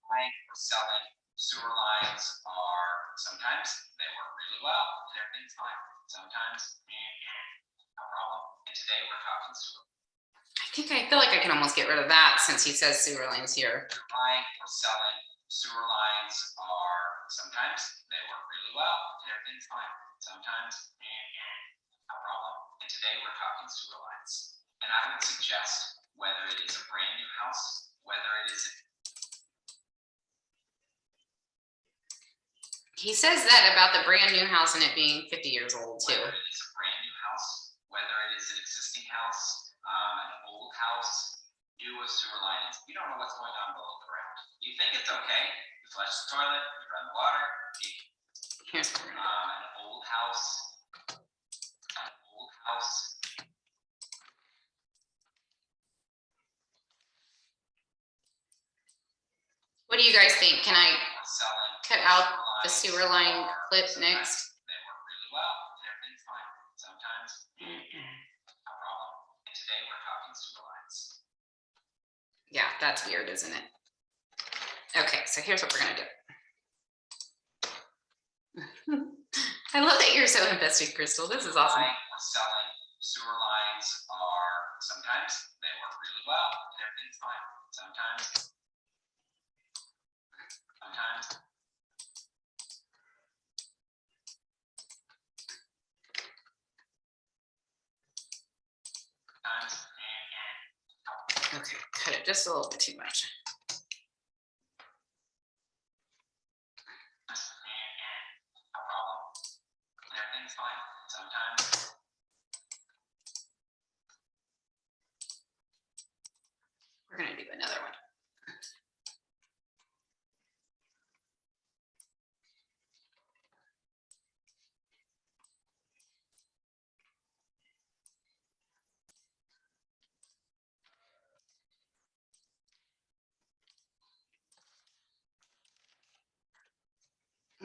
Buying or selling sewer lines are sometimes they work really well and everything's fine. Sometimes no problem. And today we're talking sewer. I feel like I can almost get rid of that since he says sewer lines here. Buying or selling sewer lines are sometimes they work really well and everything's fine. Sometimes no problem. And today we're talking sewer lines. And I would suggest whether it is a brand new house, whether it is He says that about the brand new house and it being 50 years old too. whether it is a brand new house, whether it is an existing house, an old house, new with sewer lines, you don't know what's going on below the ground. You think it's okay, you flush the toilet, you run the water, Here's an old house. What do you guys think? Can I cut out the sewer line clip next? They work really well and everything's fine. Sometimes no problem. And today we're talking sewer lines. Yeah, that's weird, isn't it? Okay, so here's what we're gonna do. I love that you're so invested, Crystal. This is awesome. Buying or selling sewer lines are sometimes they work really well and everything's fine. Sometimes. Okay, cut it just a little bit too much. No problem. Everything's fine. Sometimes. We're gonna do another one.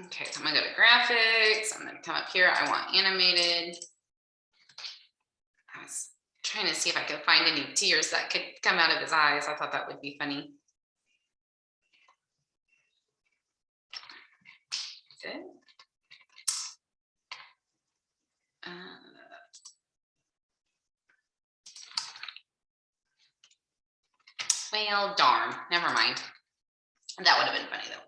Okay, so I'm gonna go to graphics. I'm gonna come up here. I want animated. I was trying to see if I could find any tears that could come out of his eyes. I thought that would be funny. Good. Well, darn. Never mind. That would have been funny though.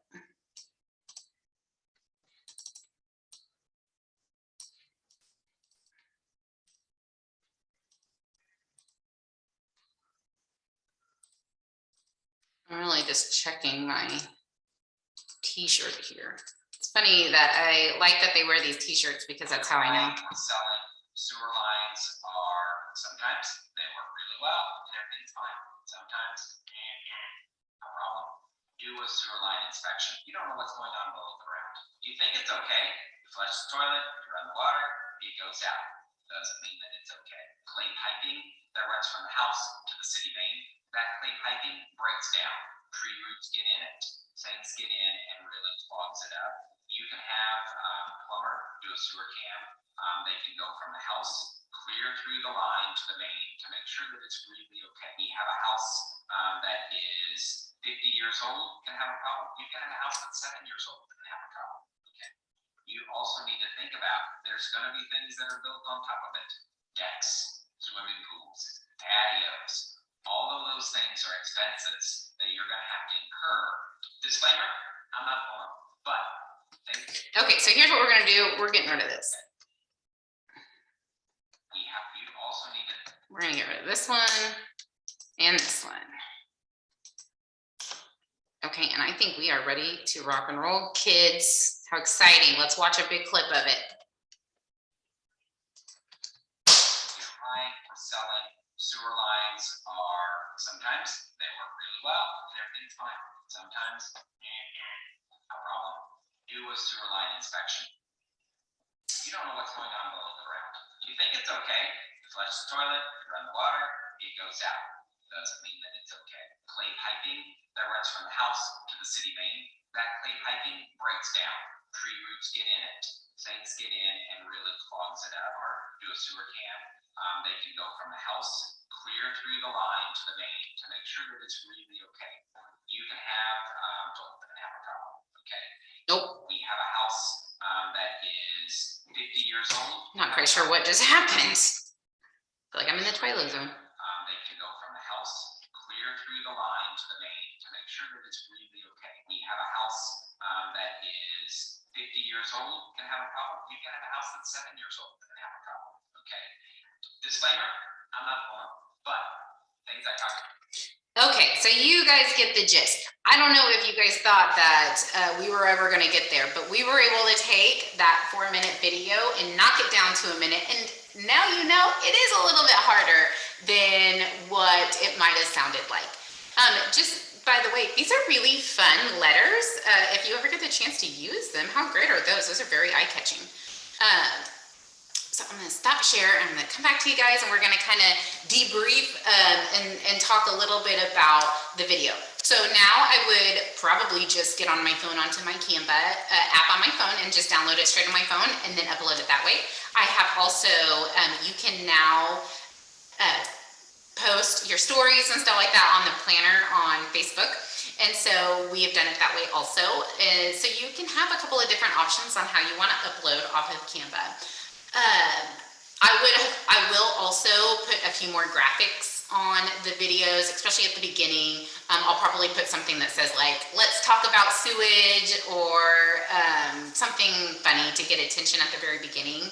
I'm really just checking my t-shirt here. It's funny that I like that they wear these t-shirts because that's how I know. Selling sewer lines are sometimes they work really well and everything's fine. Sometimes no problem. Do a sewer line inspection. You don't know what's going on below the ground. You think it's okay. You flush the toilet, you run the water, it goes out. Doesn't mean that it's okay. Clay piping that runs from the house to the city main that clay piping breaks down. Tree roots get in it. Things get in and really clogs it up. You can have a plumber do a sewer cam. They can go from the house clear through the line to the main to make sure that it's really okay. We have a house that is 50 years old can have a problem. You can have a house that's 7 years old that can have a problem. Okay. You also need to think about there's going to be things that are built on top of it. Decks, swimming pools, patios. All of those things are expenses that you're going to have to incur. Disclaimer, I'm not one, but okay, so here's what we're going to do. We're getting rid of this. You also need to. We're going to get rid of this one and this one. Okay, and I think we are ready to rock and roll. Kids, how exciting. Let's watch a big clip of it. Selling sewer lines are sometimes they work really well and everything's fine. Sometimes a problem. Do a sewer line inspection. You don't know what's going on below the ground. You think it's okay. You flush the toilet, you run the water, it goes out. Doesn't mean that it's okay. Clay piping that runs from the house to the city main, that clay piping breaks down. Tree roots get in it. Things get in and really clogs it up. Or do a sewer cam. They can go from the house clear through the line to the main to make sure that it's really okay. You can have a problem. Okay. Nope. We have a house that is 50 years old. Not quite sure what just happened. I feel like I'm in the Twilight Zone. They can go from the house clear through the line to the main to make sure that it's really okay. We have a house that is 50 years old can have a problem. You can have a house that's 7 years old that can have a problem. Okay. Disclaimer, I'm not one, but things I talk about. Okay, so you guys get the gist. I don't know if you guys thought that we were ever going to get there, but we were able to take that 4-minute video and knock it down to a minute. And now you know it is a little bit harder than what it might have sounded like. Just by the way, these are really fun letters. If you ever get the chance to use them, how great are those? Those are very eye-catching. So I'm going to stop share and I'm going to come back to you guys and we're going to kind of debrief and talk a little bit about the video. So now I would probably just get on my phone onto my Canva app on my phone and just download it straight on my phone and then upload it that way. I have also, you can now post your stories and stuff like that on the planner on Facebook. And so we have done it that way also. So you can have a couple of different options on how you want to upload off of Canva. I will also put a few more graphics on the videos, especially at the beginning. I'll probably put something that says like, let's talk about sewage or something funny to get attention at the very beginning.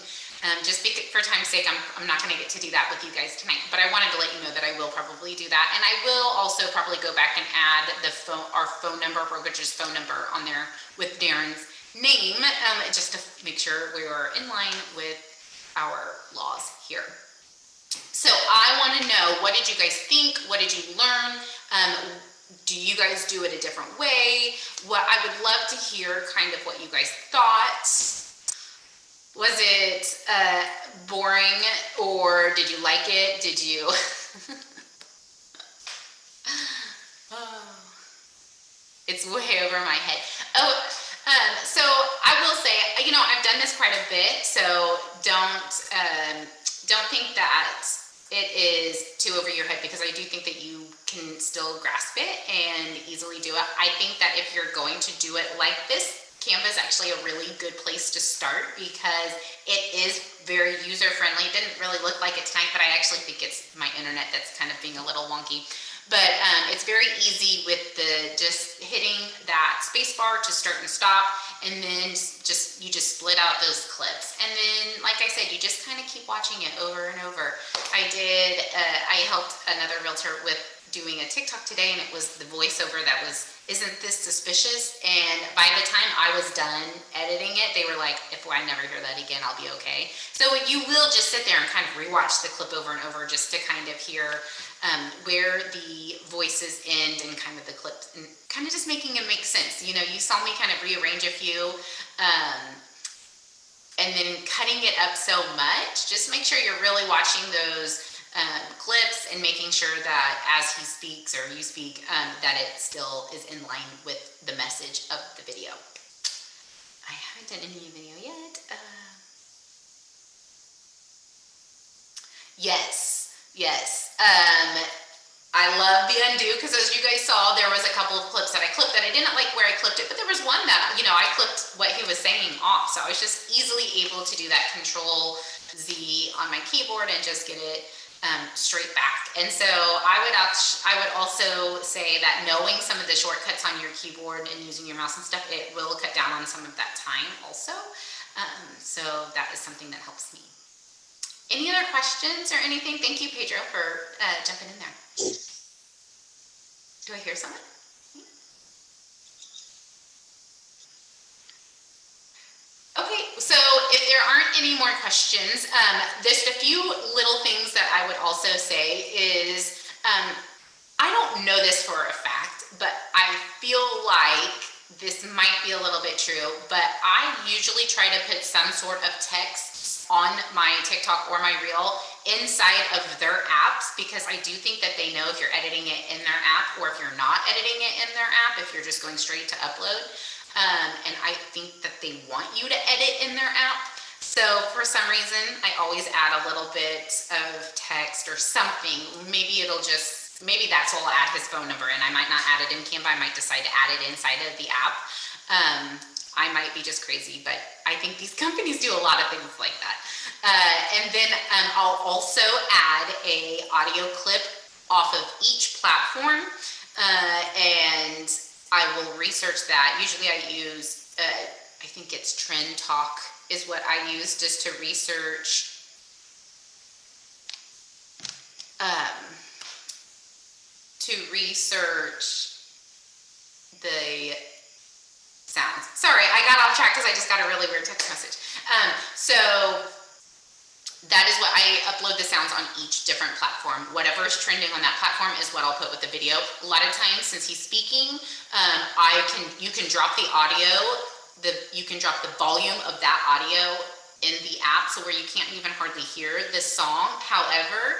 Just for time's sake, I'm not going to get to do that with you guys tonight, but I wanted to let you know that I will probably do that. And I will also probably go back and add our phone number, brokerage's phone number on there with Darren's name, just to make sure we are in line with our laws here. So I want to know, what did you guys think? What did you learn? Do you guys do it a different way? I would love to hear kind of what you guys thought. Was it boring or did you like it? Did you? Oh, it's way over my head. So I will say, I've done this quite a bit, so don't think that it is too over your head, because I do think that you can still grasp it and easily do it. I think that if you're going to do it like this, Canva is actually a really good place to start because it is very user-friendly. It didn't really look like it tonight, but I actually think it's my internet that's kind of being a little wonky. But it's very easy with just hitting that space bar to start and stop, and then you just split out those clips. And then, like I said, you just kind of keep watching it over and over. I helped another realtor with doing a TikTok today, and it was the voiceover that was, "Isn't this suspicious?" And by the time I was done editing it, they were like, "If I never hear that again, I'll be okay." So you will just sit there and kind of rewatch the clip over and over just to kind of hear where the voices end and kind of the clips, and kind of just making it make sense. You saw me kind of rearrange a few, and then cutting it up so much. Just make sure you're really watching those clips and making sure that as he speaks or you speak, that it still is in line with the message of the video. I haven't done any video yet. Yes. I love the undo because as you guys saw, there was a couple of clips that I clipped that I didn't like where I clipped it, but there was one that, you know, I clipped what he was saying off. So I was just easily able to do that Control Z on my keyboard and just get it straight back. And so I would also say that knowing some of the shortcuts on your keyboard and using your mouse and stuff, it will cut down on some of that time also. So that is something that helps me. Any other questions or anything? Thank you, Pedro, for jumping in there. Do I hear someone? Okay, so if there aren't any more questions, just a few little things that I would also say is, I don't know this for a fact, but I feel like this might be a little bit true, but I usually try to put some sort of text on my TikTok or my Reel inside of their apps, because I do think that they know if you're editing it in their app or if you're not editing it in their app, if you're just going straight to upload. And I think that they want you to edit in their app. So for some reason, I always add a little bit of text or something. Maybe that's all I'll add his phone number in. I might not add it in Canva. I might decide to add it inside of the app. I might be just crazy, but I think these companies do a lot of things like that. And then I'll also add a audio clip off of each platform, and I will research that. Usually I use, I think it's Trend Talk is what I use just to research the sounds. Sorry, I got off track because I just got a really weird text message. So that is what I upload the sounds on each different platform. Whatever is trending on that platform is what I'll put with the video. A lot of times, since he's speaking, you can drop the audio, you can drop the volume of that audio in the app, so where you can't even hardly hear the song. However,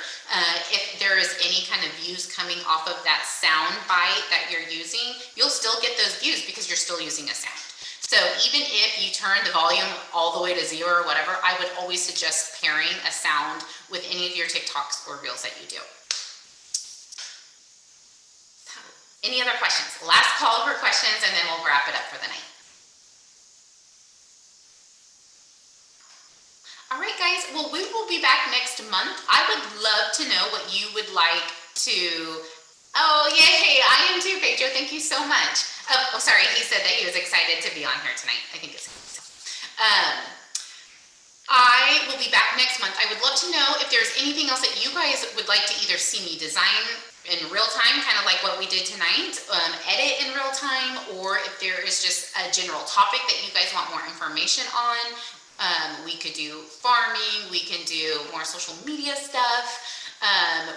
if there is any kind of views coming off of that sound bite that you're using, you'll still get those views because you're still using a sound. So even if you turn the volume all the way to 0 or whatever, I would always suggest pairing a sound with any of your TikToks or Reels that you do. So, any other questions? Last call for questions, and then we'll wrap it up for the night. All right, guys, well, we will be back next month. I would love to know what you would like to, oh, yay, I am too, Pedro, thank you so much. Oh, sorry, he said that he was excited to be on here tonight. I think it's I will be back next month. I would love to know if there's anything else that you guys would like to either see me design in real time, kind of like what we did tonight, edit in real time, or if there is just a general topic that you guys want more information on. We could do farming, we can do more social media stuff,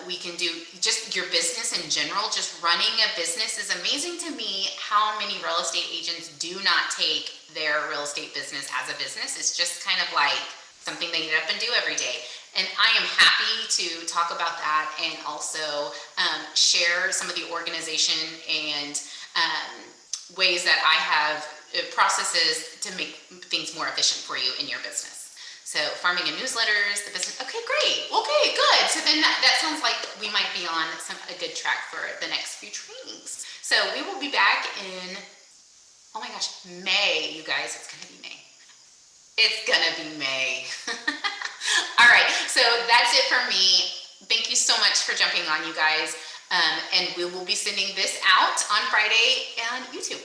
we can do just your business in general. Just running a business is amazing to me how many real estate agents do not take their real estate business as a business. It's just kind of like something they get up and do every day. And I am happy to talk about that and also share some of the organization and ways that I have processes to make things more efficient for you in your business. So farming and newsletters, the business, okay, great, okay, good. So then that sounds like we might be on a good track for the next few trainings. So we will be back in, oh my gosh, May, you guys, it's gonna be May. It's gonna be May. All right, so that's it for me. Thank you so much for jumping on, you guys. And we will be sending this out on Friday on YouTube.